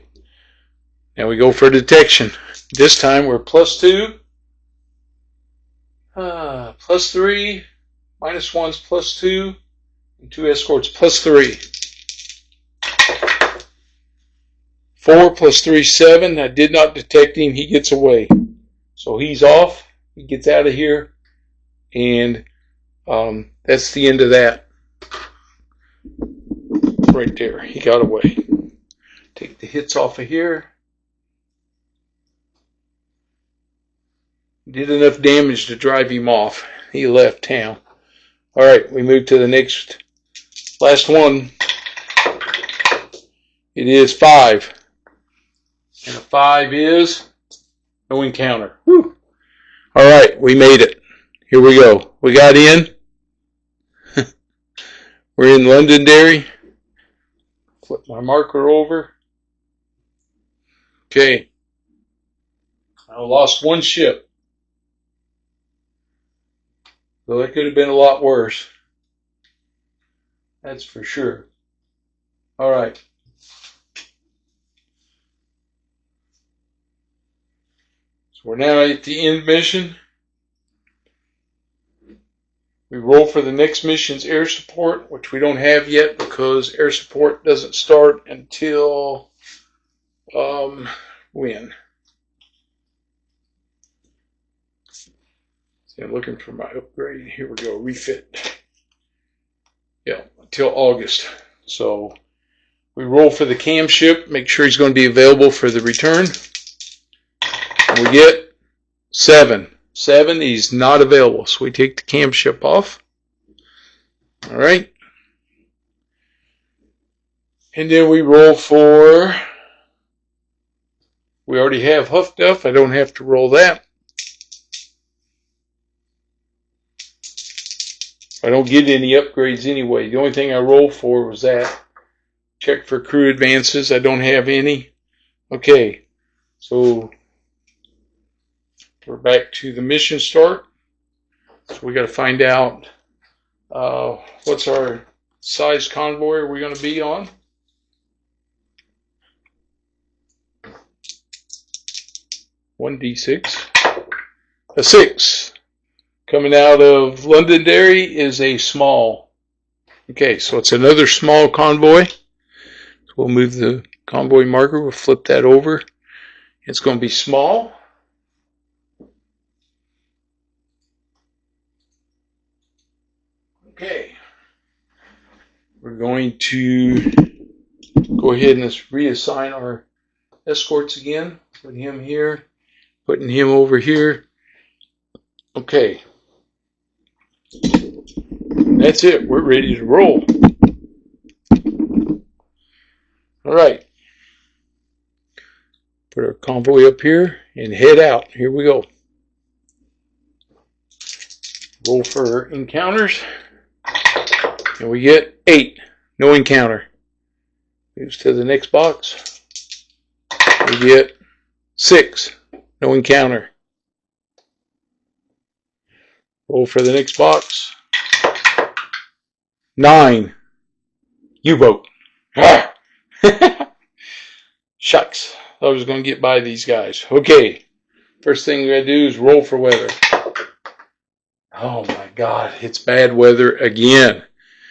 Now we go for detection. This time we're +2. +3. -1's +2. And 2 escorts +3. 4 + 3 is 7. I did not detect him. He gets away. So he's off. He gets out of here. And that's the end of that. Right there. He got away. Take the hits off of here. Did enough damage to drive him off. He left town. Alright, we move to the next, last one. It is 5. And a 5 is no encounter. Alright, we made it. Here we go. We got in. We're in Londonderry. Flip my marker over. Okay. I lost 1 ship. So it could have been a lot worse. That's for sure. All right. So we're now at the end mission. We roll for the next mission's air support, which we don't have yet because air support doesn't start until when? I'm looking for my upgrade. Here we go. Refit. Yeah, until August. So we roll for the cam ship. Make sure he's going to be available for the return. And we get 7. 7, he's not available. So we take the cam ship off. All right. And then we roll for... We already have Huff Duff. I don't have to roll that. I don't get any upgrades anyway. The only thing I rolled for was that. Check for crew advances. I don't have any. Okay. So we're back to the mission start. So we got to find out what's our size convoy are we going to be on. One D6. A 6. Coming out of Londonderry is a small. Okay, so it's another small convoy. So we'll move the convoy marker. We'll flip that over. It's going to be small. Okay. We're going to go ahead and reassign our escorts again. Put him here. Putting him over here. Okay. That's it. We're ready to roll. All right. Put our convoy up here and head out. Here we go. Roll for encounters. And we get 8. No encounter. Moves to the next box. We get 6. No encounter. Roll for the next box. 9. U-boat. Ah. Shucks. I was going to get by these guys. Okay. First thing we got to do is roll for weather. Oh my God. It's bad weather again.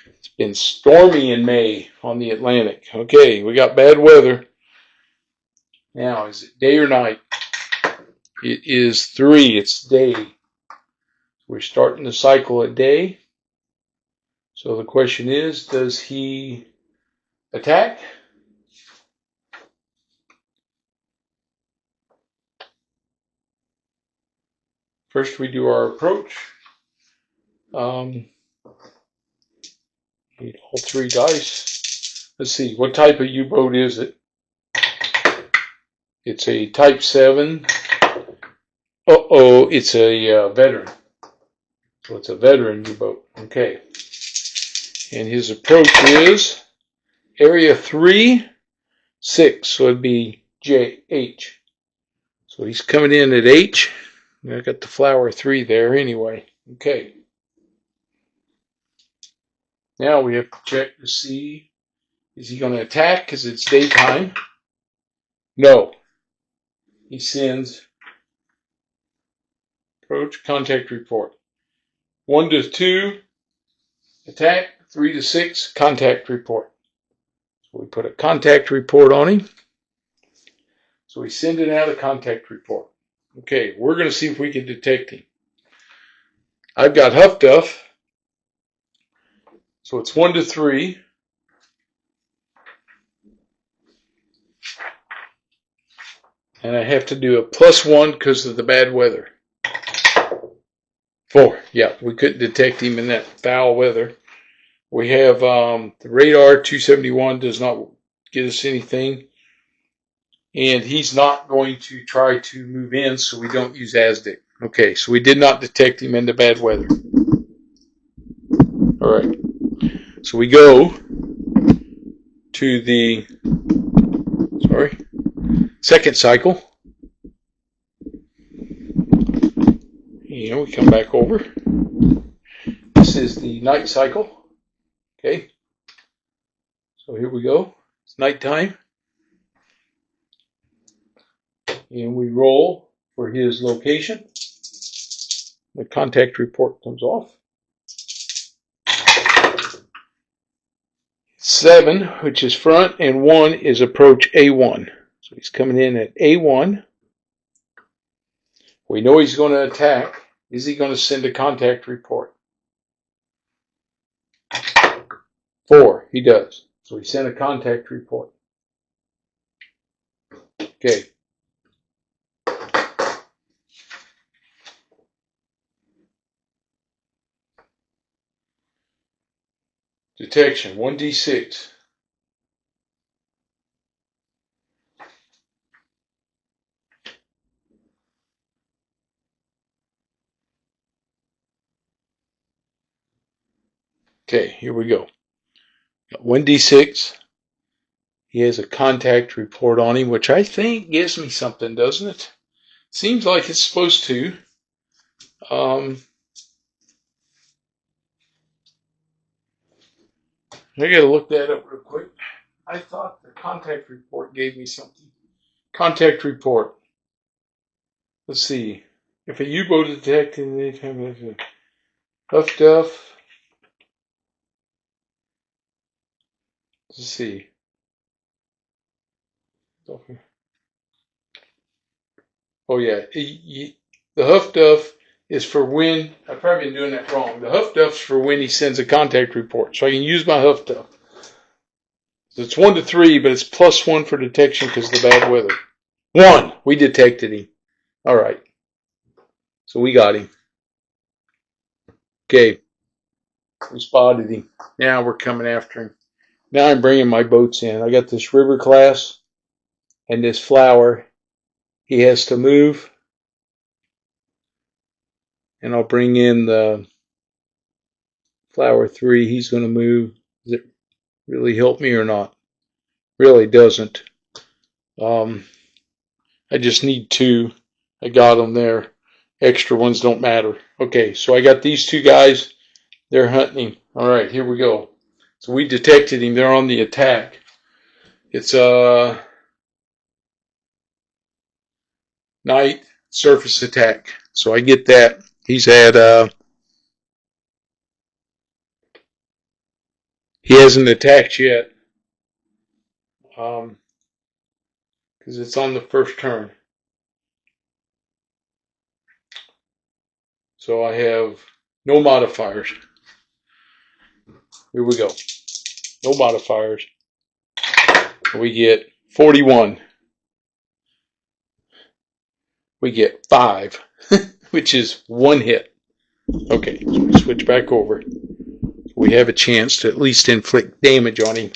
It's been stormy in May on the Atlantic. Okay. We got bad weather. Now, is it day or night? It is 3. It's day. We're starting the cycle at day. So the question is, does he attack? First we do our approach. Need all 3 dice. Let's see, what type of U-boat is it? It's a Type 7. Uh-oh, it's a veteran. So it's a veteran U-boat. Okay. And his approach is area 3, 6. So it'd be H. So he's coming in at H. I got the flower 3 there anyway. Okay. Now we have to check to see, is he going to attack because it's daytime? No. He sends approach, contact report. 1 to 2, attack. 3 to 6, contact report. So we put a contact report on him. So we send it out a contact report. Okay, we're going to see if we can detect him. I've got Huff Duff. So it's 1 to 3. And I have to do a +1 because of the bad weather. 4. Yeah, we couldn't detect him in that foul weather. We have the radar 271 does not get us anything. And he's not going to try to move in, so we don't use ASDIC. Okay, so we did not detect him in the bad weather. All right. So we go to the, second cycle. And we come back over. This is the night cycle. Okay. So here we go. It's nighttime. And we roll for his location. The contact report comes off. 7, which is front, and 1 is approach A1. So he's coming in at A1. We know he's going to attack. Is he going to send a contact report? 4, he does. So he sent a contact report. Okay. Detection, 1d6. Okay, here we go. Got 1d6. He has a contact report on him, which I think gives me something, doesn't it? Seems like it's supposed to. I gotta look that up real quick. I thought the contact report gave me something. Contact report. Let's see. If a U-boat detected anytime, Huff Duff. Let's see. Oh yeah, the Huff Duff is for when, I've probably been doing that wrong. The Huff Duff's for when he sends a contact report. So I can use my Huff Duff. It's 1 to 3, but it's +1 for detection because of the bad weather. 1. We detected him. All right. So we got him. Okay. We spotted him. Now we're coming after him. Now I'm bringing my boats in. I got this river class and this flower. He has to move. And I'll bring in the flower 3. He's going to move. Does it really help me or not? Really doesn't. I just need 2. I got them there. Extra ones don't matter. Okay, so I got these 2 guys. They're hunting him. All right, here we go. So we detected him. They're on the attack. It's night surface attack. So I get that. He's at he hasn't attacked yet. Because it's on the first turn. So I have no modifiers. Here we go. No modifiers. We get 41. We get 5, which is 1 hit. Okay, so we switch back over. We have a chance to at least inflict damage on him,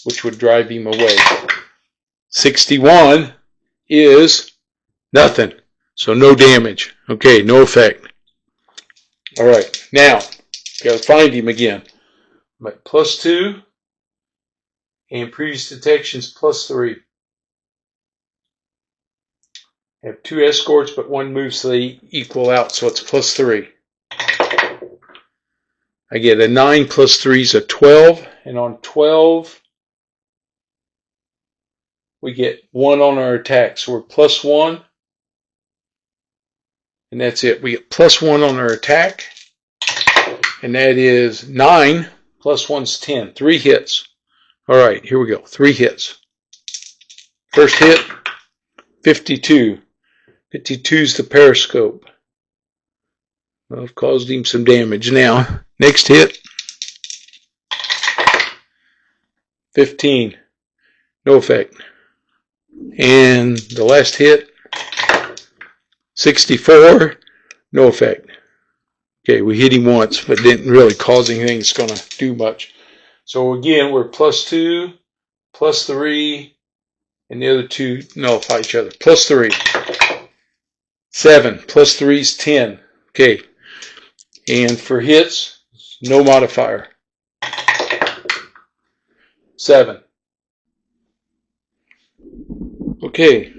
which would drive him away. 61 is nothing. So no damage. Okay, no effect. All right, now, got to find him again. I'm at +2, and previous detections +3. I have 2 escorts, but 1 moves, so they equal out, so it's +3. I get a 9 + 3 is a 12, and on 12, we get 1 on our attack, so we're +1, and that's it. We get +1 on our attack, and that is 9 + 1's 10. 3 hits. All right, here we go. 3 hits. First hit, 52. 52's the periscope. Well, I've caused him some damage now. Next hit, 15. No effect. And the last hit, 64. No effect. Okay, we hit him once, but didn't really cause anything that's going to do much. So again, we're +2, +3, and the other 2 nullify each other. +3. 7 + 3 is 10. Okay. And for hits, no modifier. 7. Okay.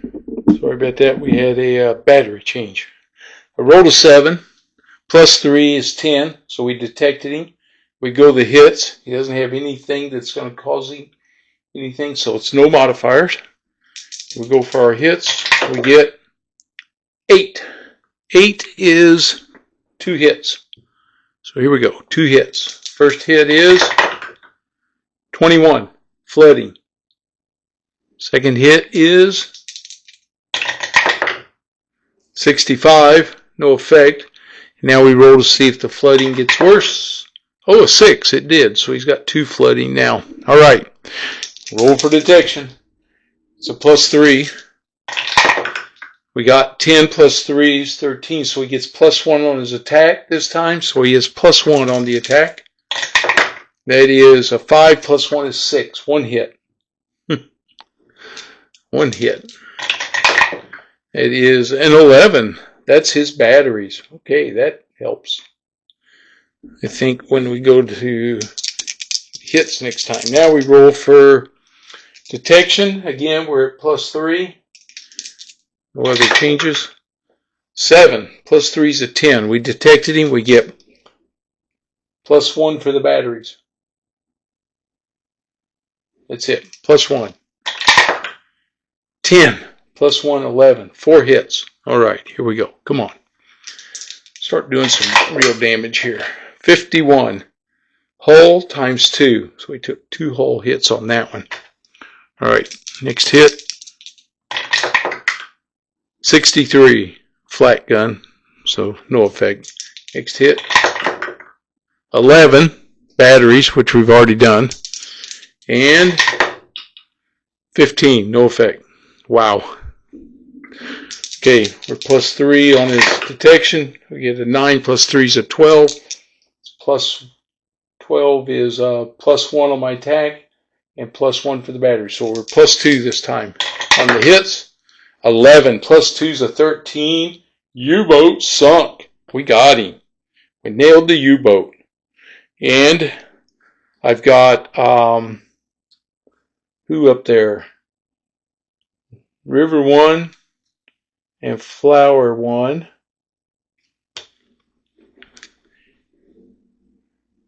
Sorry about that. We had a battery change. I rolled a 7. +3 is 10. So we detected him. We go the hits. He doesn't have anything that's going to cause him anything. So it's no modifiers. We go for our hits. We get 8. 8 is 2 hits. So here we go. 2 hits. First hit is 21. Flooding. Second hit is 65. No effect. Now we roll to see if the flooding gets worse. Oh, a 6. It did. So he's got 2 flooding now. All right. Roll for detection. It's a +3. We got 10 + 3 is 13. So he gets +1 on his attack this time. So he has +1 on the attack. That is a 5 + 1 is 6. 1 hit. 1 hit. It is an 11. That's his batteries. Okay, that helps. I think when we go to hits next time. Now we roll for detection. Again, we're at +3. No other changes. 7 + 3 is a 10. We detected him. We get +1 for the batteries. That's it. +1. 10 + 1, 11. 4 hits. All right, here we go. Come on. Start doing some real damage here. 51. Hull times 2. So we took 2 hull hits on that one. All right, next hit. 63. Flat gun. So no effect. Next hit. 11. Batteries, which we've already done. And 15, no effect. Wow. Okay, we're +3 on his detection. We get a 9 plus 3 is a 12. Plus 12 is +1 on my attack and +1 for the battery. So we're +2 this time. On the hits, 11 plus 2 is a 13. U-boat sunk. We got him. We nailed the U-boat. And I've got, who up there? River 1 and Flower 1.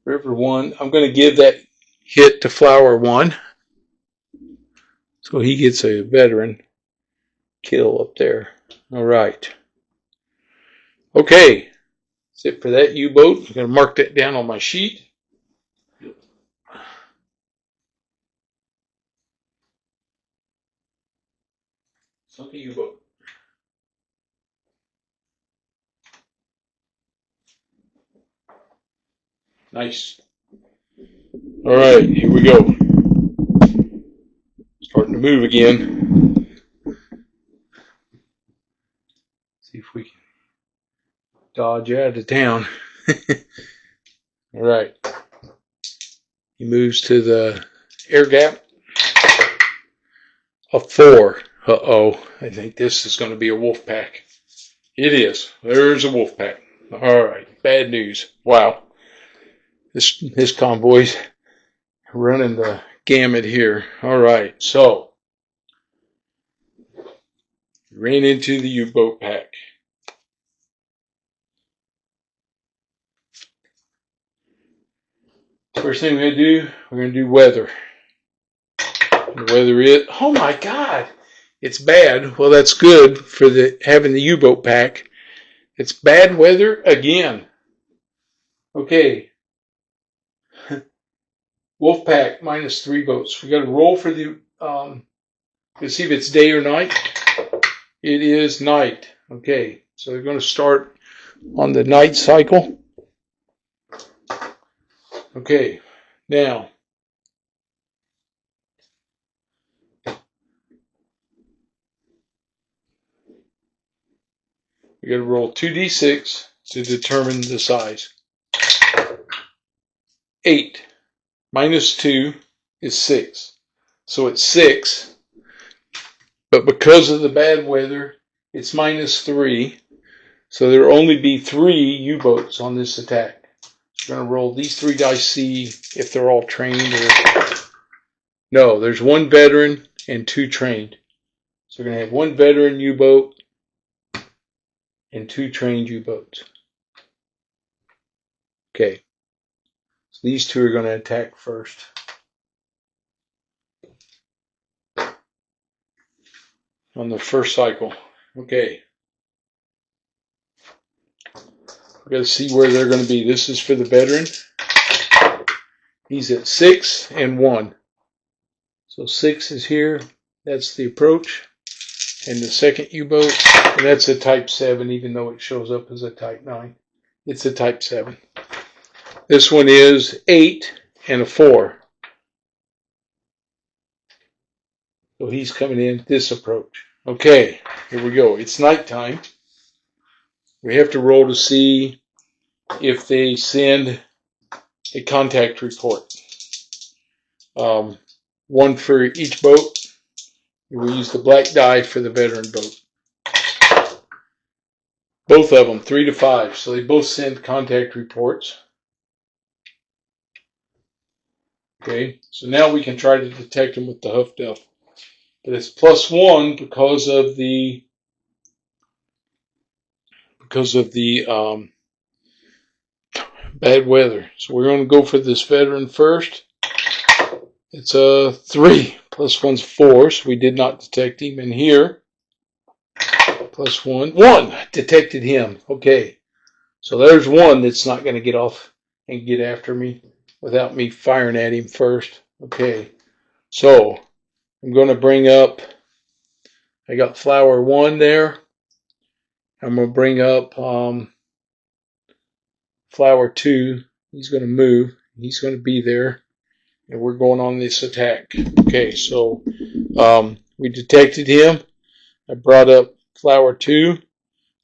River 1. I'm going to give that hit to Flower 1. So he gets a veteran kill up there. All right. Okay. That's it for that U-boat. I'm going to mark that down on my sheet. Sunk U-boat. Nice. All right, here we go. Starting to move again. See if we can dodge out of town. All right. He moves to the air gap. A 4. Uh-oh. I think this is going to be a wolf pack. It is. There's a wolf pack. All right. Bad news. Wow. This convoy's running the gamut here. All right. So, ran into the U-boat pack. First thing we're going to do, we're going to do weather. The weather is, oh my God, it's bad. Well, that's good for having the U-boat pack. It's bad weather again. Okay. Wolf pack -3 boats. We got to roll for the, let's see if it's day or night. It is night. Okay. So they're going to start on the night cycle. Okay. Now, we got to roll 2d6 to determine the size. 8 -2 is 6. So it's 6. But because of the bad weather, it's -3. So there will only be 3 U-boats on this attack. We're going to roll these 3 dice, see if they're all trained or... No, there's 1 veteran and 2 trained. So we're going to have 1 veteran U-boat and 2 trained U-boats. Okay. So these 2 are going to attack first. On the first cycle. Okay. We're going to see where they're going to be. This is for the veteran. He's at 6 and 1. So 6 is here. That's the approach. And the second U-boat. And that's a Type 7, even though it shows up as a Type 9. It's a Type 7. This one is 8 and a 4. So he's coming in this approach. Okay, here we go. It's nighttime. We have to roll to see if they send a contact report. 1 for each boat. We use the black die for the veteran boat. Both of them, 3 to 5. So they both send contact reports. Okay, so now we can try to detect them with the Huff Duff. But it's +1 because of the bad weather. So we're going to go for this veteran first. It's a 3. +1's 4, so we did not detect him. And here, +1, 1 detected him. Okay, so there's 1 that's not going to get off and get after me without me firing at him first. Okay, so I'm going to bring up, I got Flower 1 there. I'm going to bring up Flower 2. He's going to move. He's going to be there. And we're going on this attack. Okay, so We detected him. I brought up flower 2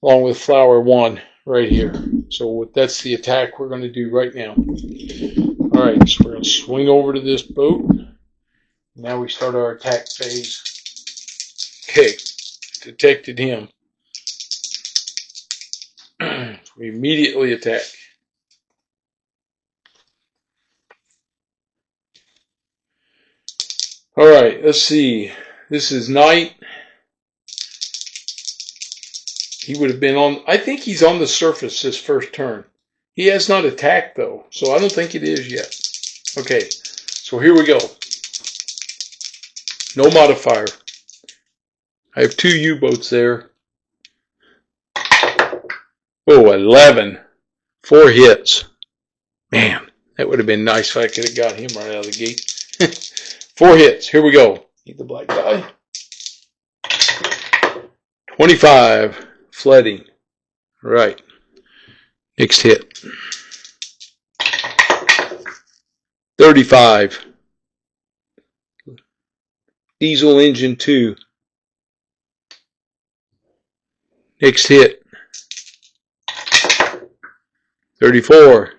along with flower 1 right here. So that's the attack we're going to do right now. Alright, so we're going to swing over to this boat. Now we start our attack phase. Okay, detected him. We immediately attack. Alright, let's see. This is night. He would have been on, I think he's on the surface this first turn. He has not attacked though, so I don't think it is yet. Okay, so here we go. No modifier. I have 2 U-boats there. Oh, 11. 4 hits. Man, that would have been nice if I could have got him right out of the gate. 4 hits. Here we go. Need the black die. 25. Flooding. Right. Next hit. 35. Diesel engine 2. Next hit. 34.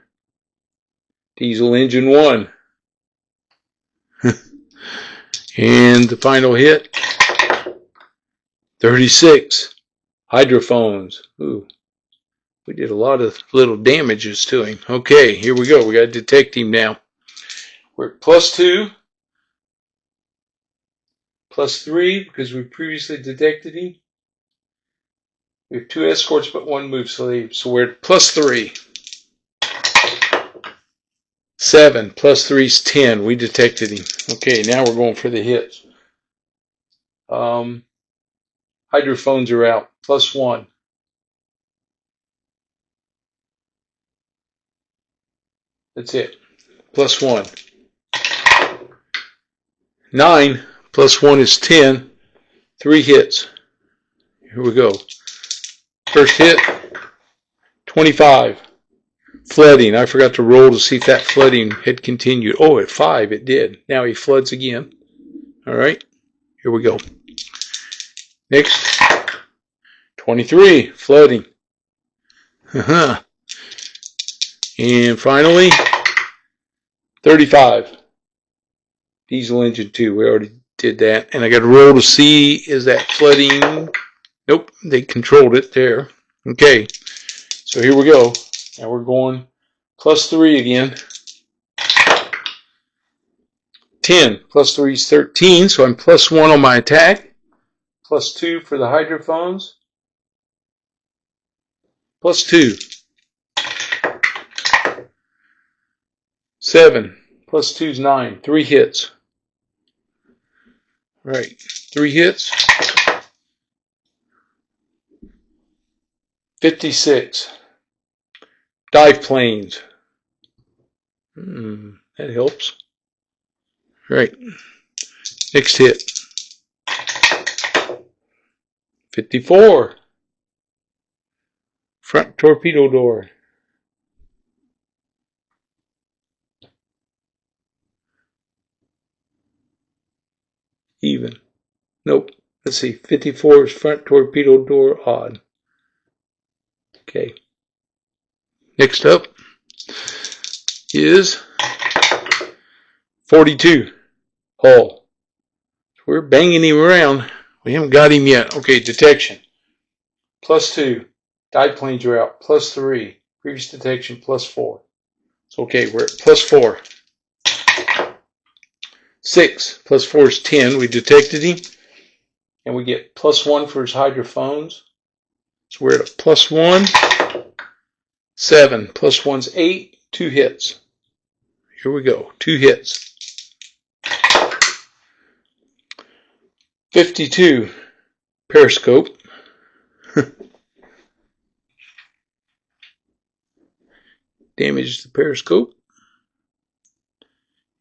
Diesel engine 1. And the final hit. 36. Hydrophones. Ooh. We did a lot of little damages to him. Okay, here we go. We got to detect him now. We're at +2. +3 because we previously detected him. We have 2 escorts but 1 move slave. So we're at +3. 7 +3 is 10. We detected him. Okay, now we're going for the hits. Hydrophones are out. +1. That's it. +1. 9 +1 is 10. 3 hits. Here we go. First hit. 25. Flooding. I forgot to roll to see if that flooding had continued. Oh, at 5 it did. Now he floods again. Alright. Here we go. Next. 23. Flooding. And finally, 35. Diesel engine 2. We already did that. And I got to roll to see, is that flooding? Nope. They controlled it there. Okay. So here we go. Now we're going +3 again. 10 +3 is 13, so I'm +1 on my attack. +2 for the hydrophones. +2. 7 +2 is 9. 3 hits. Right. 3 hits. 56. Dive planes. That helps. Right. Next hit. 54. Front torpedo door. Even. Nope. Let's see. 54 is front torpedo door odd. Okay. Next up is 42. Hull. So we're banging him around. We haven't got him yet. Okay, detection. +2. Dive planes are out. +3. Previous detection +4. So okay, we're at +4. 6 +4 is 10. We detected him. And we get +1 for his hydrophones. So we're at a +1. 7 +1's 8. 2 hits. Here we go. 2 hits. 52. Periscope. Damage the periscope.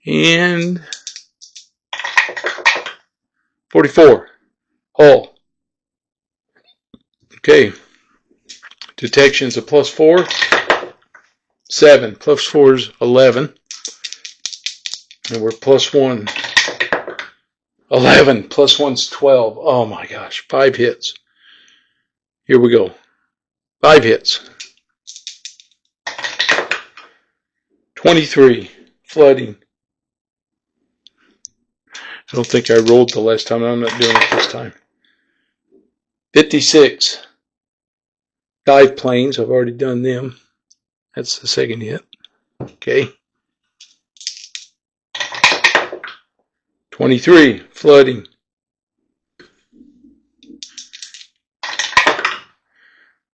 And 44. Hull. Okay. Detection's a +4. 7 +4 is 11. And we're +1. 11 plus 1's 12. Oh my gosh, 5 hits. Here we go. 5 hits. 23, flooding. I don't think I rolled the last time. I'm not doing it this time. 56, dive planes. I've already done them. That's the second hit. Okay. 23, flooding.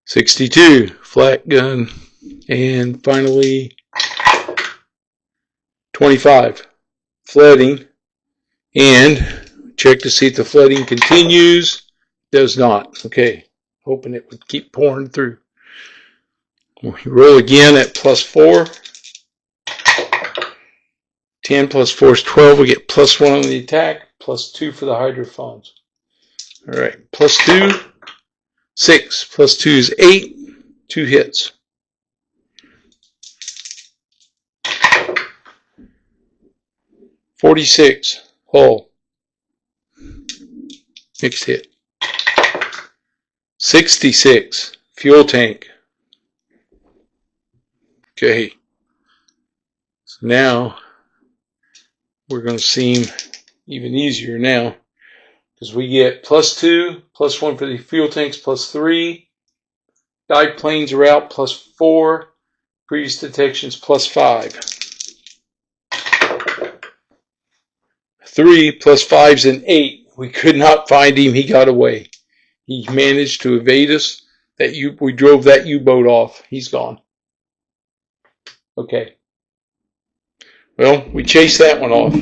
62, flat gun. And finally, 25, flooding. And check to see if the flooding continues. Does not. Okay. Hoping it would keep pouring through. We roll again at +4. 10 plus 4 is 12. We get +1 on the attack, +2 for the hydrophones. All right, +2, 6. +2 is 8. 2 hits. 46, hull. Mixed hit. 66, fuel tank. Okay. So now we're going to seem even easier now because we get +2, +1 for the fuel tanks, +3. Dive planes are out, +4. Previous detections, +5. 3 plus 5's an 8. We could not find him. He got away. He managed to evade us. We drove that U-boat off. He's gone. Okay. Well, we chased that one off.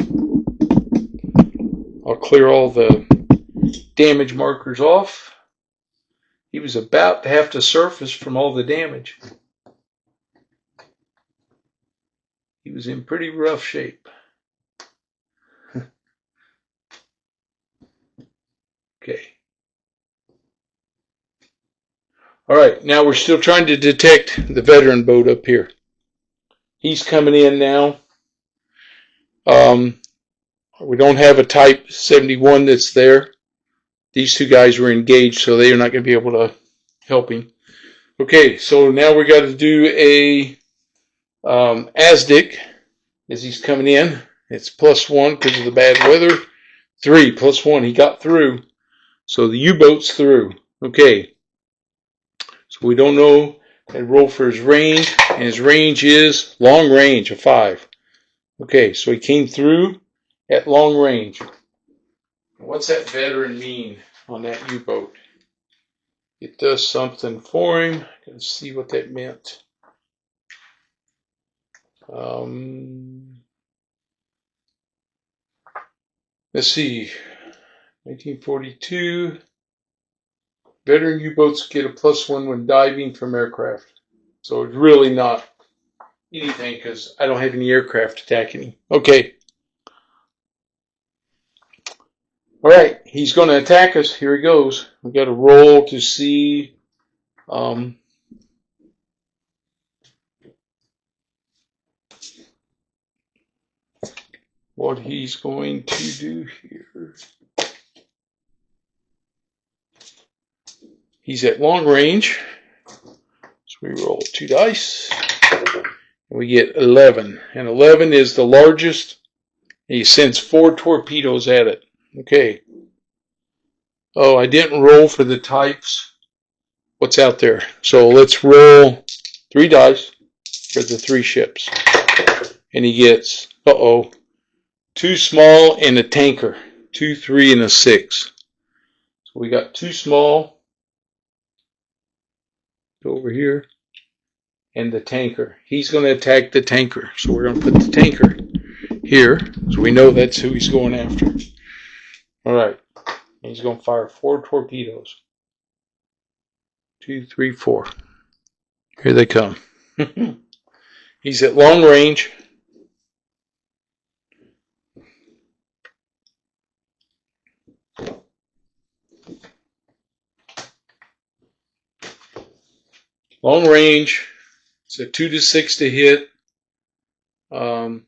I'll clear all the damage markers off. He was about to have to surface from all the damage. He was in pretty rough shape. Okay. All right, now we're still trying to detect the veteran boat up here. He's coming in now. We don't have a Type 71 that's there. These two guys were engaged, so they are not going to be able to help him. Okay, so now we got to do a ASDIC as he's coming in. It's +1 because of the bad weather. 3 +1. He got through. So the U-boat's through. Okay. So we don't know. I roll for his range, and his range is long range of 5. Okay, so he came through at long range. What's that veteran mean on that U-boat? It does something for him. Let's see what that meant. Let's see. 1942. Veteran U-boats get a +1 when diving from aircraft. So it's really not anything because I don't have any aircraft attacking him. Okay. All right. He's going to attack us. Here he goes. We got to roll to see what he's going to do here. He's at long range. So we roll 2 dice. And we get 11. And 11 is the largest. He sends 4 torpedoes at it. Okay. Oh, I didn't roll for the types. What's out there? So let's roll 3 dice for the 3 ships. And he gets, 2 small and a tanker. 2, 3, and a 6. So we got 2 small. Go over here. And the tanker. He's going to attack the tanker. So we're going to put the tanker here. So we know that's who he's going after. Alright. He's going to fire 4 torpedoes. 2, 3, 4. Here they come. He's at long range. Long range. It's a 2 to 6 to hit. -1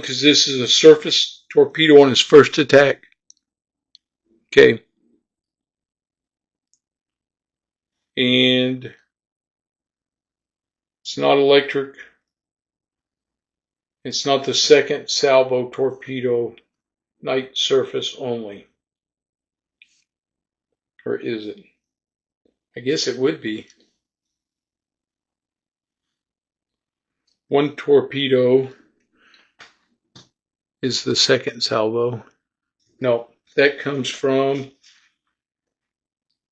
because this is a surface torpedo on his first attack. Okay. And it's not electric. It's not the second salvo torpedo, night surface only. Or is it? I guess it would be. One torpedo is the second salvo. No, that comes from,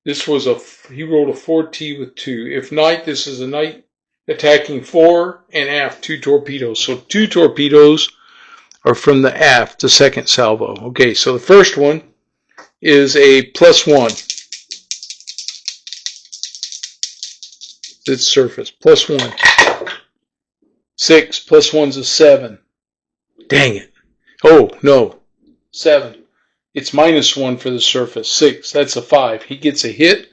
this was he rolled a 4T with 2. If night, this is a night attacking fore and aft 2 torpedoes. So 2 torpedoes are from the aft, the second salvo. Okay, so the first one is a +1. Its surface, +1. 6 plus 1's a 7. Dang it. Oh, no. 7. It's -1 for the surface. 6. That's a 5. He gets a hit.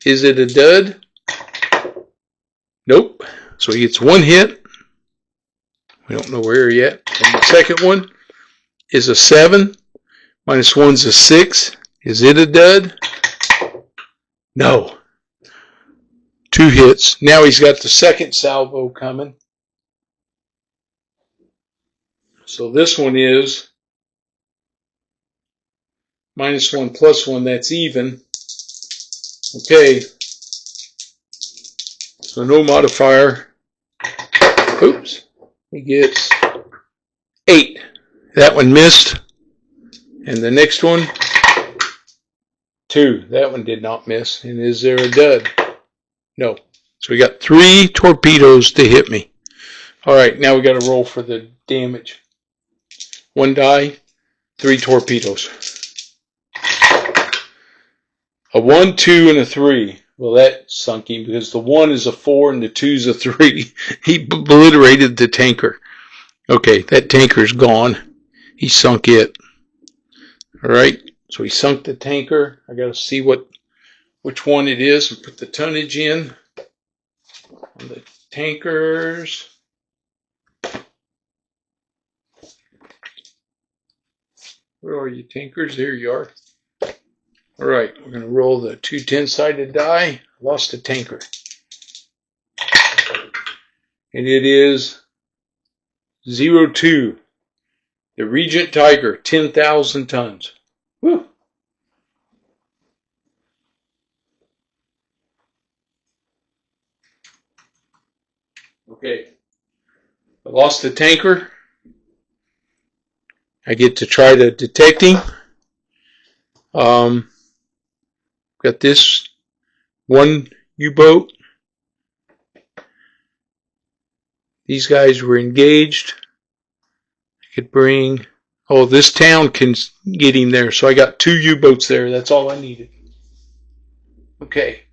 Is it a dud? Nope. So he gets 1 hit. We don't know where yet. And the second one is a 7. -1's a 6. Is it a dud? No. 2 hits. Now he's got the second salvo coming. So this one is -1 +1. That's even. Okay. So no modifier. Oops. He gets 8. That one missed. And the next one, 2. That one did not miss. And is there a dud? No. So we got 3 torpedoes to hit me. All right, now we got to roll for the damage. 1 die, 3 torpedoes. A 1, 2, and a 3. Well, that sunk him because the 1 is a 4 and the 2 is a 3. He obliterated the tanker. Okay, that tanker's gone. He sunk it. All right, so he sunk the tanker. I got to see which one it is and put the tonnage in on the tankers. Where are you, tankers? There you are. All right, we're going to roll the 2 10-sided die. Lost a tanker. And it is 02. The Regent Tiger, 10,000 tons. Whew. Okay. I lost the tanker. I get to try to detect him. Got this one U-boat. These guys were engaged. I could bring, this town can get him there. So I got 2 U-boats there. That's all I needed. Okay.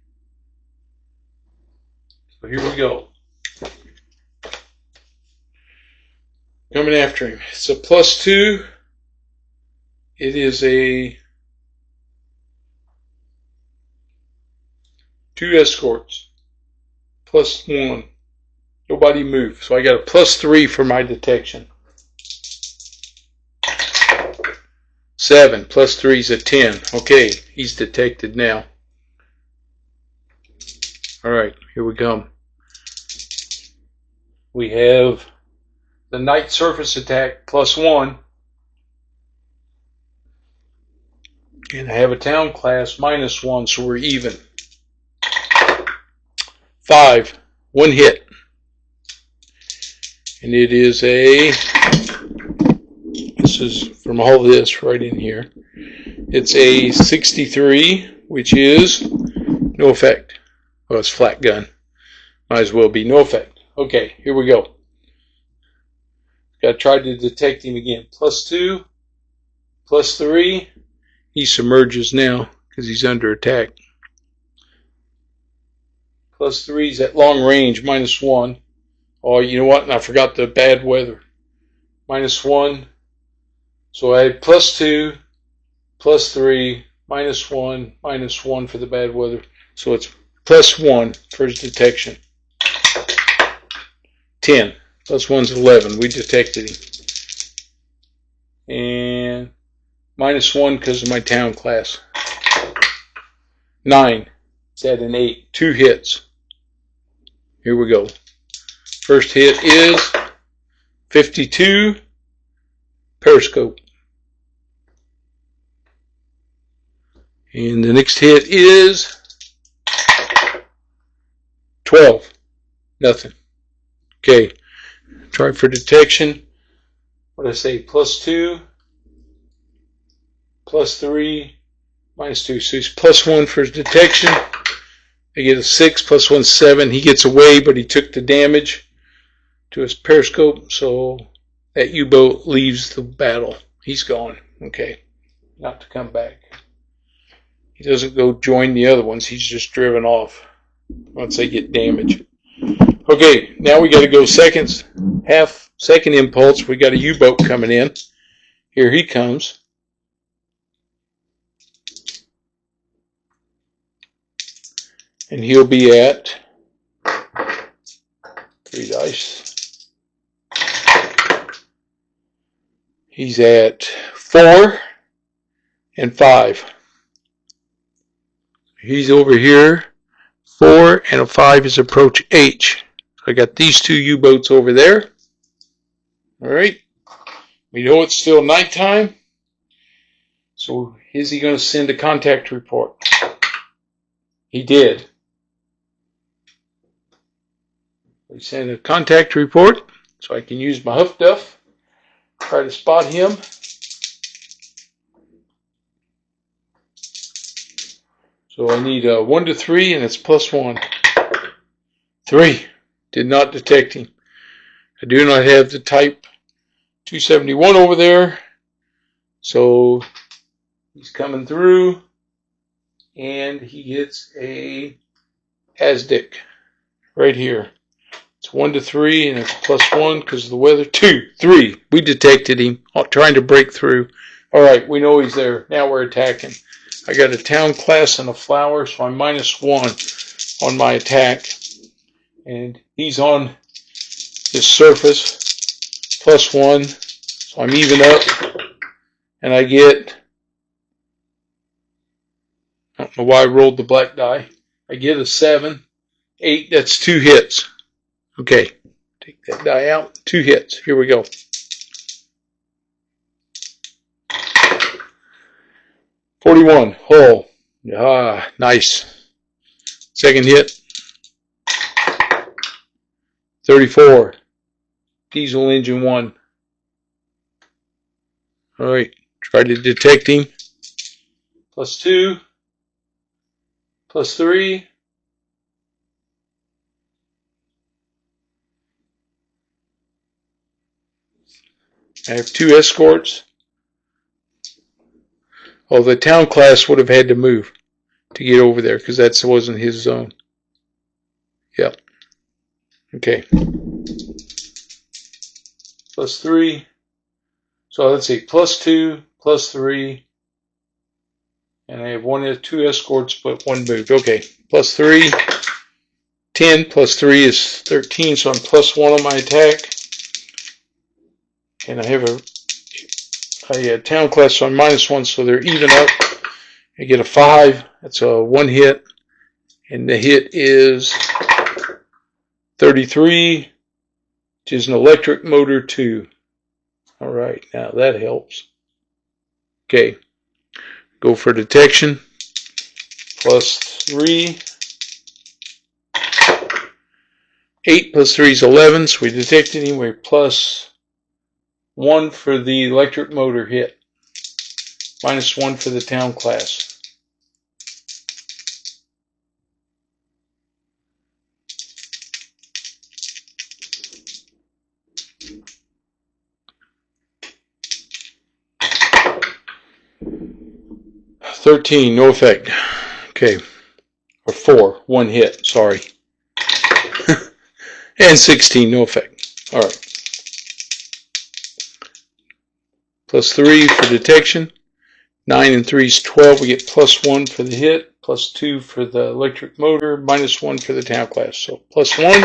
So here we go. Coming after him. It's a +2. It is a 2 escorts. +1. Nobody moved. So I got a +3 for my detection. 7 +3 is a 10. Okay, he's detected now. All right, here we come. We have the night surface attack +1. And I have a town class -1, so we're even. 5, 1 hit. And it is this is from all this right in here. It's a 63, which is no effect. Well, it's flat gun. Might as well be no effect. Okay, here we go. Got to try to detect him again. +2, +3. He submerges now because he's under attack. +3 is at long range, -1. Oh, you know what? And I forgot the bad weather. -1. So I had +2, +3, -1, -1 for the bad weather. So it's +1 for his detection. 10. +1's 11. We detected him. And -1 because of my town class. 9. It's at an 8. 2 hits. Here we go. First hit is 52. Periscope. And the next hit is 12. Nothing. Okay. Try for detection. What did I say? +2, +3, -2. So he's +1 for his detection. I get a 6, +1, 7. He gets away, but he took the damage to his periscope. So that U-boat leaves the battle. He's gone. Okay. Not to come back. He doesn't go join the other ones. He's just driven off once they get damaged. Okay, now we got to go half second impulse. We got a U-boat coming in. Here he comes. And he'll be at 3 dice. He's at 4 and 5. He's over here. 4 and a 5 is approach H. So I got these 2 U-boats over there. Alright. We know it's still nighttime. So is he going to send a contact report? He did. We send a contact report. So I can use my Huff Duff. Try to spot him. So I need a 1 to 3, and it's +1. 3. Did not detect him. I do not have the type 271 over there. So he's coming through, and he gets a Aztec right here. It's 1 to 3, and it's +1 because of the weather. 2, 3. We detected him trying to break through. All right, we know he's there. Now we're attacking. I got a town class and a flower, so I'm -1 on my attack. And he's on his surface, +1. So I'm even up. And I get, I don't know why I rolled the black die. I get a 7, 8, that's 2 hits. Okay, take that die out. 2 hits. Here we go. $41. Oh, nice. Second hit. 34. Diesel engine 1. All right. Try to detect him. +2. +3. I have 2 escorts. Oh, the town class would have had to move to get over there because that wasn't his zone. Yep. Okay. +3. So let's see. +2, +3. And I have 2 escorts, but 1 moved. Okay. +3. 10 +3 is 13, so I'm +1 on my attack. And I have a town class, so I'm -1, so they're even up. I get a 5. That's a 1 hit. And the hit is 33, which is an electric motor 2. All right, now that helps. Okay, go for detection. +3. 8 +3 is 11, so we detected him. We're +1 for the electric motor hit. -1 for the town class. $13, no effect. Okay. Or 4, 1 hit, sorry. And 16, no effect. Alright. +3 for detection. 9 and 3 is 12. We get +1 for the hit. +2 for the electric motor. -1 for the town class. So +1.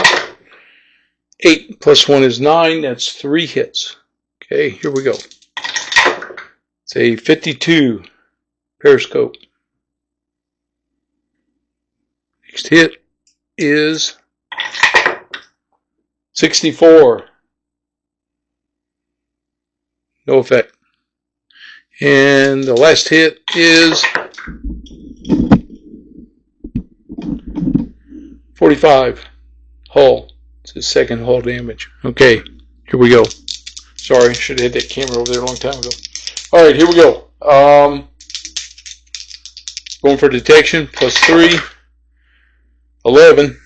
8 +1 is 9. That's 3 hits. Okay, here we go. It's a 52 periscope. Next hit is 64. No effect. And the last hit is 45. Hull. It's his second hull damage. Okay, here we go. Sorry, should have had that camera over there a long time ago. Alright, here we go. Going for detection, +3, 11.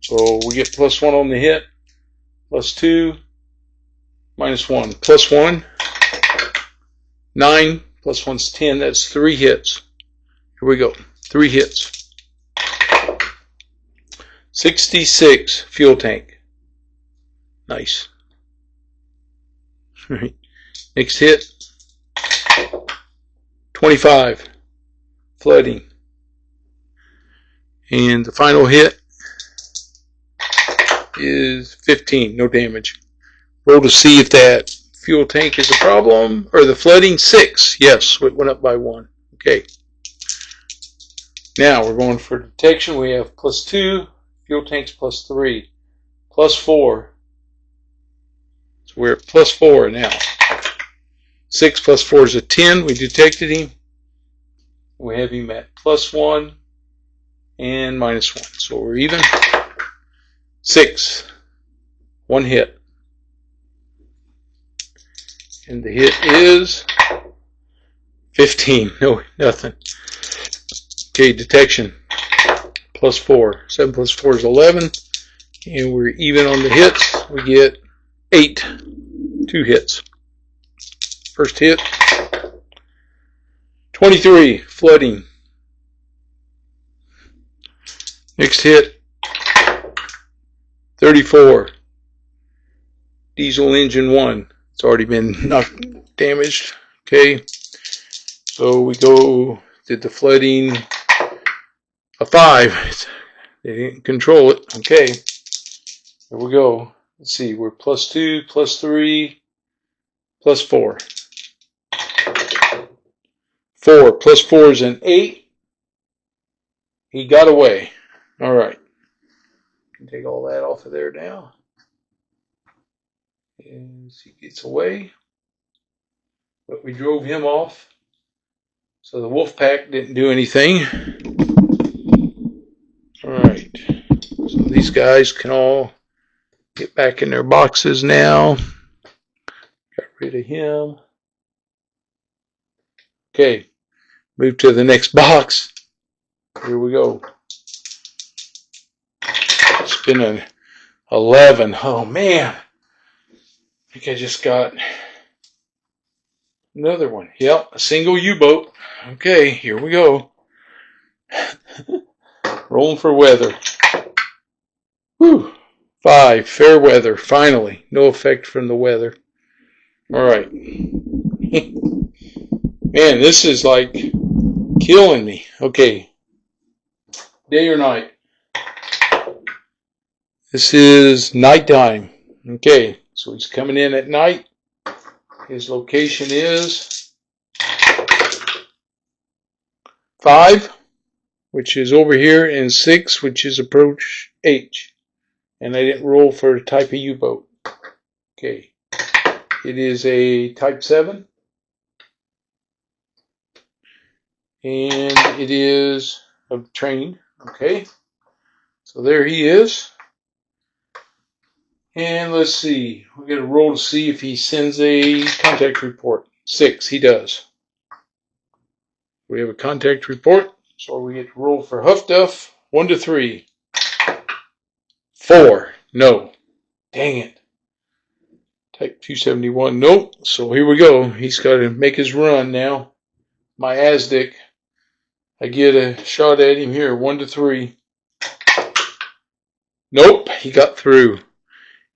So we get +1 on the hit, +2, -1, +1, 9, +1's 10. That's 3 hits. Here we go. 3 hits. 66 fuel tank. Nice. All right. Next hit. 25. Flooding. And the final hit is 15. No damage. Roll to see if that fuel tank is a problem. Or the flooding. 6. Yes, it went up by 1. Okay. Now we're going for detection. We have +2. Fuel tank's +3. +4. So we're at +4 now. 6 + 4 is a 10. We detected him. We have him at +1 and -1. So we're even. 6. 1 hit. And the hit is 15. No, nothing. Okay, detection. +4. 7 + 4 is 11. And we're even on the hits. We get 8. 2 hits. First hit. 23. Flooding. Next hit. 34. Diesel engine 1. It's already been damaged. Okay. So we go, did the flooding. A 5. They didn't control it. Okay. Here we go. Let's see. We're +2, +3, +4. 4 + 4 is an 8. He got away. All right. Take all that off of there now. And he gets away. But we drove him off. So the wolf pack didn't do anything. Alright. So these guys can all get back in their boxes now. Got rid of him. Okay. Move to the next box. Here we go. It's been an 11. Oh man. I think I just got another one. Yep, a single U-boat. Okay, here we go. Rolling for weather. Whew. 5, fair weather. Finally, no effect from the weather. Alright. Man, this is like killing me. Okay. Day or night? This is nighttime. Okay, so he's coming in at night. His location is 5, which is over here, and 6, which is approach H. And I didn't roll for a type of U-boat. Okay. It is a Type 7. And it is a train. Okay. So there he is. And let's see. We're going to roll to see if he sends a contact report. 6, he does. We have a contact report. So we get to roll for Huff Duff. 1 to 3. 4. No. Dang it. Type 271. Nope. So here we go. He's got to make his run now. My ASDIC. I get a shot at him here. 1 to 3. Nope. He got through.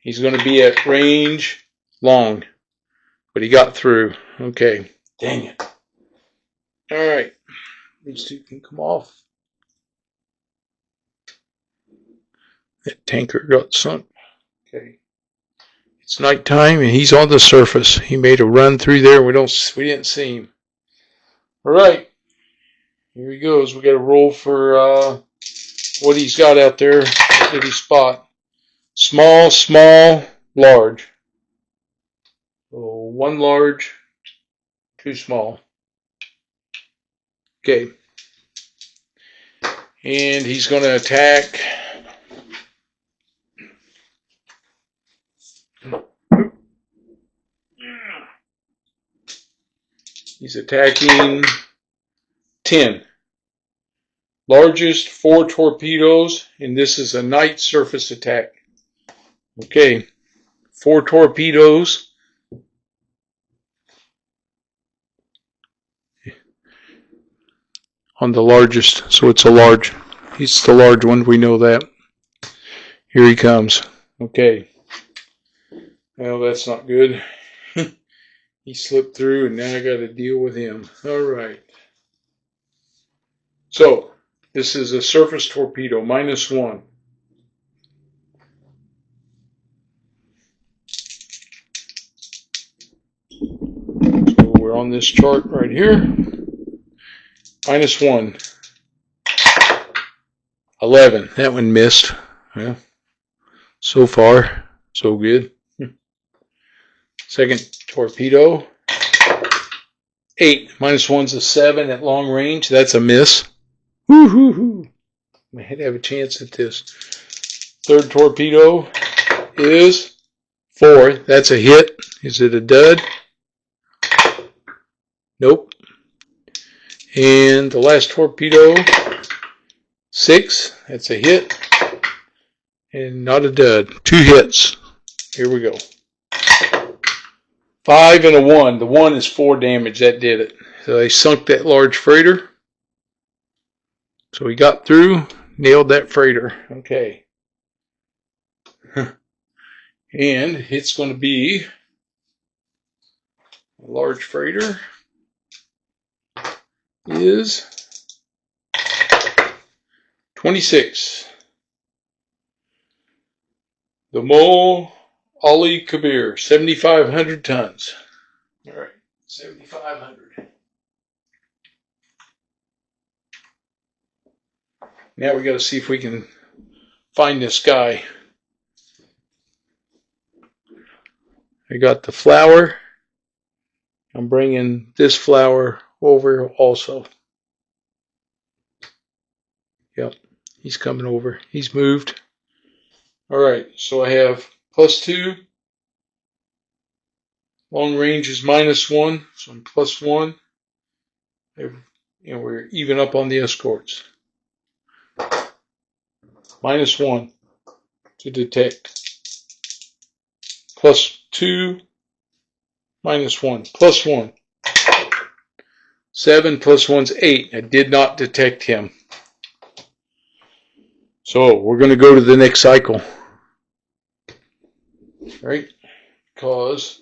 He's going to be at range long. But he got through. Okay. Dang it. Alright. These two can come off. That tanker got sunk. Okay. It's nighttime and he's on the surface. He made a run through there. We didn't see him. Alright. Here he goes. We got to roll for what he's got out there. What did he spot? Small, small, large. So one large, two small. Okay. And he's going to attack. He's attacking 10. Largest 4 torpedoes, and this is a night surface attack. Okay, 4 torpedoes. On the largest, so it's a large. He's the large one, we know that. Here he comes. Okay. Well, that's not good. He slipped through, and now I got to deal with him. All right. So, this is a surface torpedo, -1. So we're on this chart right here. -1. 11. That one missed. Well, so far, so good. Second torpedo. 8. -1's a 7 at long range. That's a miss. Woo-hoo-hoo. I had to have a chance at this. Third torpedo is 4. That's a hit. Is it a dud? Nope. And the last torpedo, 6. That's a hit. And not a dud. 2 hits. Here we go. 5 and a 1. The 1 is 4 damage. That did it. So they sunk that large freighter. So he got through, nailed that freighter. Okay. And it's going to be a large freighter is 26. The Mo Ali Kabir, 7,500 tons. All right, 7,500. Now we got to see if we can find this guy. I got the flower. I'm bringing this flower over also. Yep, he's coming over. He's moved. All right, so I have +2. Long range is -1, so I'm +1. And we're even up on the escorts. -1 to detect. +2, -1, +1. 7 + 1's 8. I did not detect him. So we're going to go to the next cycle. Right? Because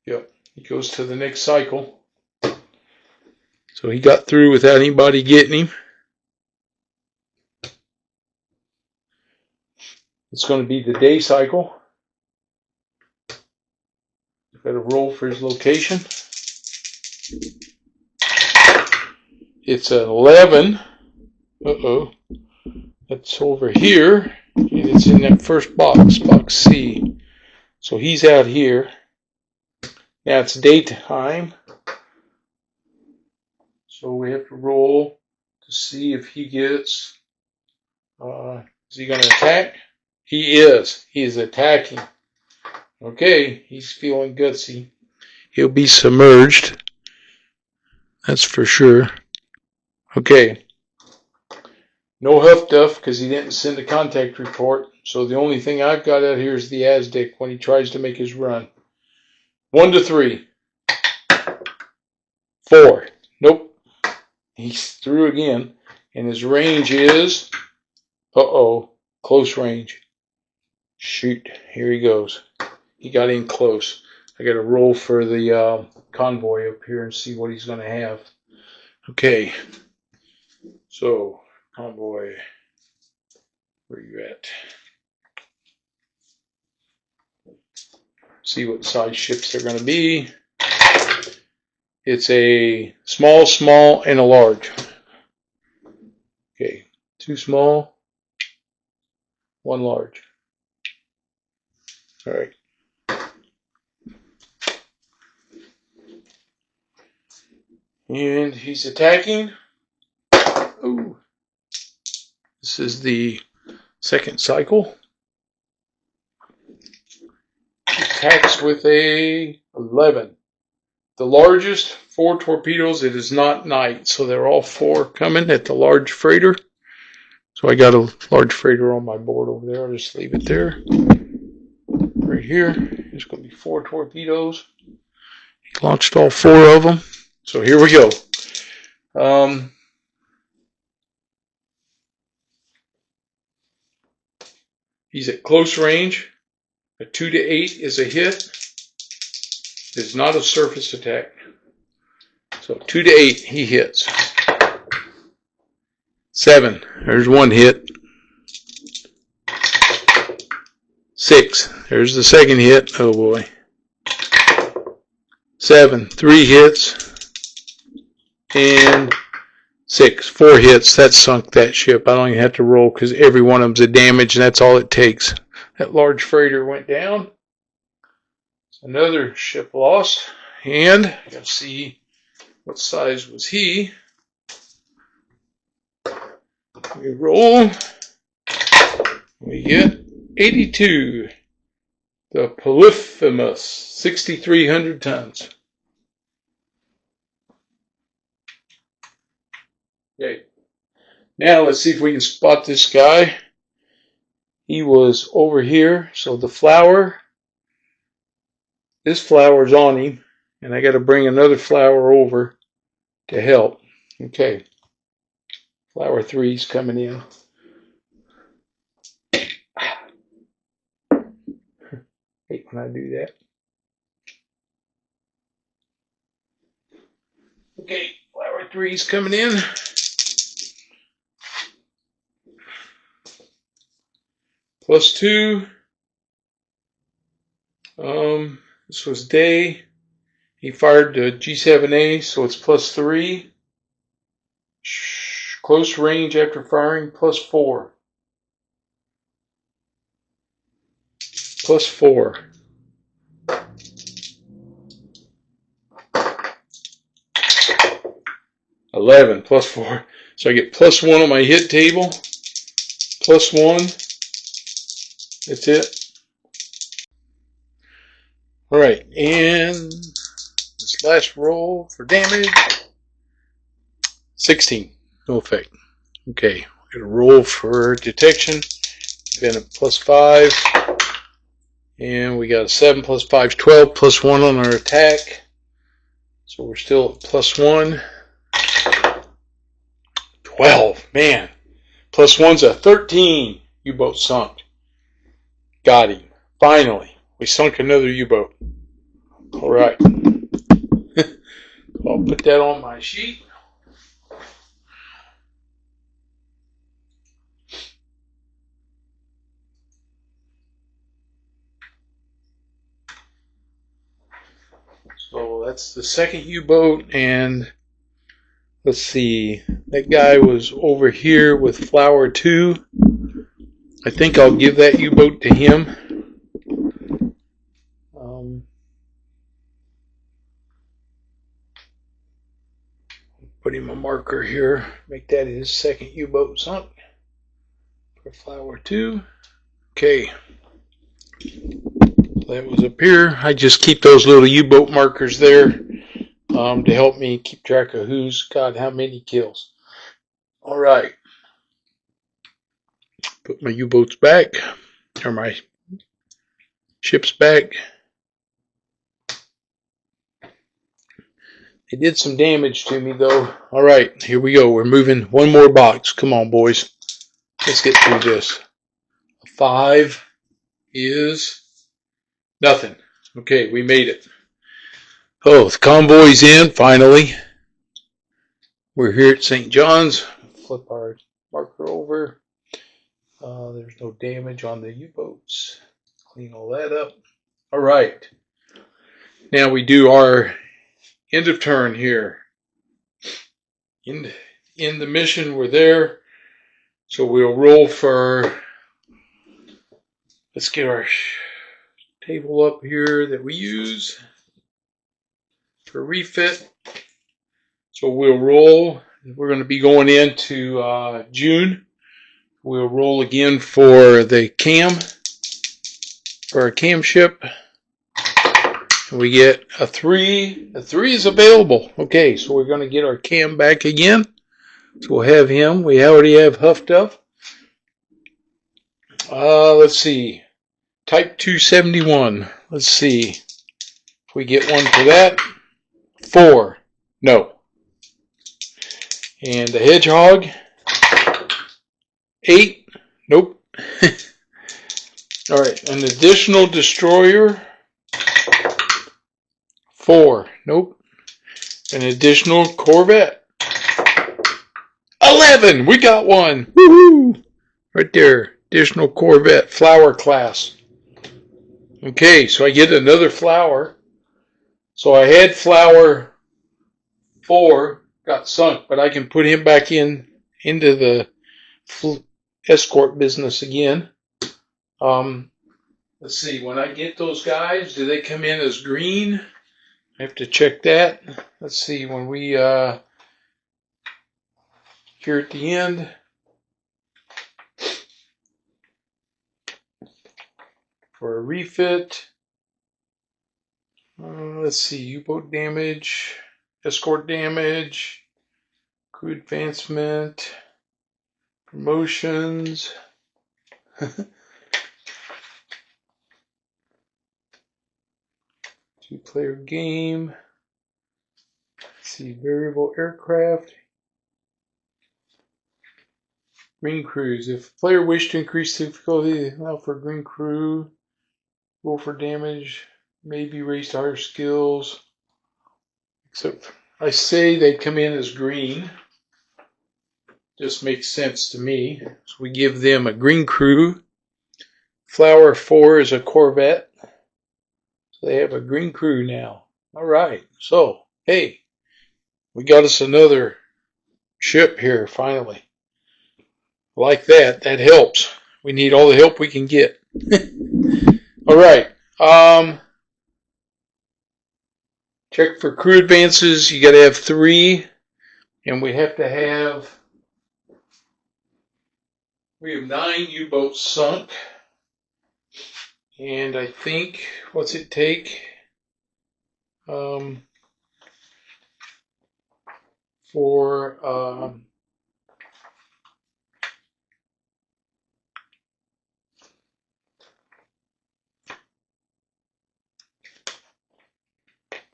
yep, he goes to the next cycle. So he got through without anybody getting him. It's going to be the day cycle. Got to roll for his location. It's an 11. Uh-oh. That's over here. And it's in that first box, box C. So he's out here. Now it's daytime. So we have to roll to see if he gets... is he going to attack? He is. He is attacking. Okay, he's feeling gutsy. He'll be submerged. That's for sure. Okay. No huff duff because he didn't send a contact report. So the only thing I've got out here is the Aztec when he tries to make his run. 1 to 3. 4. Nope. He's through again. And his range is... Uh-oh. Close range. Shoot. Here he goes. He got in close. I got to roll for the convoy up here and see what he's going to have. Okay. So, convoy. Where you at? See what size ships they're going to be. It's a small, small, and a large. Okay, 2 small, 1 large. All right. And he's attacking. Ooh. This is the second cycle. He attacks with a 11. The largest, 4 torpedoes. It is not night, so they're all 4 coming at the large freighter. So I got a large freighter on my board over there. I'll just leave it there. Right here. There's going to be 4 torpedoes. He launched all 4 of them. So here we go. He's at close range. A 2 to 8 is a hit. It's not a surface attack. So 2 to 8, he hits. 7, there's 1 hit. 6, there's the second hit. Oh boy. 7, 3 hits. And 6, 4 hits. That sunk that ship. I don't even have to roll because every one of them's a damage, and that's all it takes. That large freighter went down. Another ship lost. And I gotta see what size was he. We roll. We get 82. The Polyphemus, 6,300 tons. Okay. Now let's see if we can spot this guy. He was over here, so the flower, this flower's on him, and I got to bring another flower over to help. Okay. Flower 3's coming in. Hate when I do that. Okay, flower 3's coming in. +2. This was day. He fired the G7A, so it's +3. Close range after firing, +4. +4. +11, +4. So I get +1 on my hit table. +1. That's it. Alright, and this last roll for damage. 16. No effect. Okay, we're going to roll for detection. Been a +5. And we got a 7 + 5 is 12, +1 on our attack. So we're still at +1. 12, man. +1's a 13. U-boat sunk. Got him. Finally, we sunk another U-boat. All right. I'll put that on my sheet. So that's the second U-boat, and let's see, that guy was over here with Flower 2. I think I'll give that U-boat to him. Put him a marker here, make that his second U-boat sunk for Flower 2. Okay, that was up here. I just keep those little U-boat markers there to help me keep track of who's got how many kills. All right, put my U-boats back, or my ships back. It did some damage to me though. All right, here we go. We're moving one more box. Come on, boys. Let's get through this. A 5 is nothing. Okay, we made it. Oh, the convoy's in finally. We're here at St. John's. Flip our marker over. There's no damage on the U-boats. Clean all that up. All right. Now we do our end of turn here. In the mission, we're there. So we'll roll for, let's get our table up here that we use for refit. So we'll roll. We're going to be going into June. We'll roll again for the cam, for our cam ship. We get a 3. A 3 is available. Okay, so we're going to get our cam back again. So we'll have him. We already have Huffed Up. Let's see. Type 271. Let's see if we get one for that. 4. No. And the Hedgehog. 8. Nope. All right. An additional destroyer. 4. Nope. An additional Corvette. 11. We got one. Woohoo! Right there. Additional Corvette. Flower class. Okay, so I get another flower. So I had flower 4, got sunk, but I can put him back into the escort business again. Let's see, when I get those guys, do they come in as green? I have to check that. Let's see, when we, here at the end, for a refit, let's see, U-boat damage, escort damage, crew advancement, promotions, two-player game, let's see, variable aircraft, green crews. If a player wishes to increase difficulty, allow for green crew, roll for damage, maybe raised to higher skills, except I say they come in as green. Just makes sense to me. So we give them a green crew. Flower 4 is a Corvette. So they have a green crew now. All right. So, hey, we got us another ship here finally. Like that. That helps. We need all the help we can get. All right. Check for crew advances. You got to have 3. And we have to have, we have 9 U-boats sunk. And I think, what's it take? For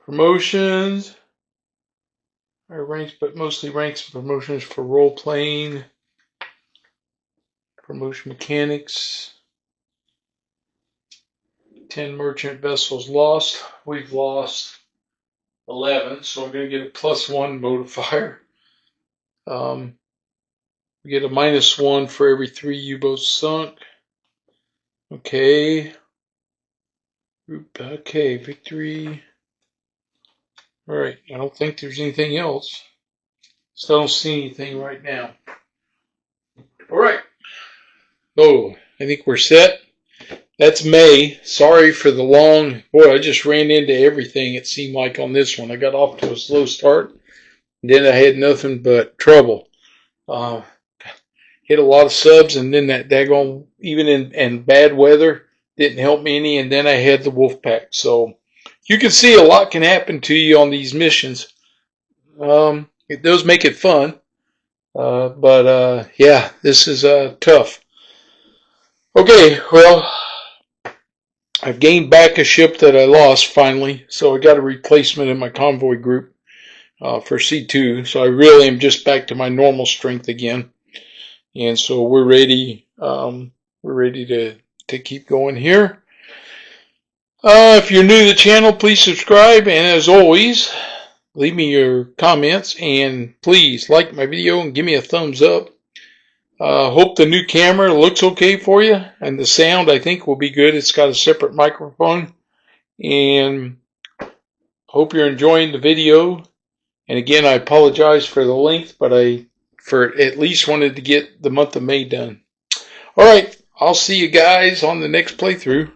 promotions, or ranks, but mostly ranks and promotions for role playing, promotion mechanics. 10 merchant vessels lost. We've lost 11, so I'm going to get a +1 modifier. We get a -1 for every 3 U-boats sunk. Okay. Okay, victory. Alright, I don't think there's anything else. Still don't see anything right now. Alright. Oh, I think we're set. That's May. Sorry for the long, boy, I just ran into everything it seemed like on this one. I got off to a slow start. Then I had nothing but trouble. Hit a lot of subs, and then that daggone, even in bad weather, didn't help me any, and then I had the wolf pack. So you can see a lot can happen to you on these missions. It does make it fun. But yeah, this is tough. Okay, well, I've gained back a ship that I lost finally, so I got a replacement in my convoy group for C2. So I really am just back to my normal strength again, and so we're ready. We're ready to keep going here. If you're new to the channel, please subscribe, and as always, leave me your comments, and please like my video and give me a thumbs up. Hope the new camera looks okay for you, and the sound I think will be good. It's got a separate microphone. and hope you're enjoying the video. And again, I apologize for the length, but I at least wanted to get the month of May done. All right, I'll see you guys on the next playthrough,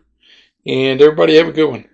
and everybody have a good one.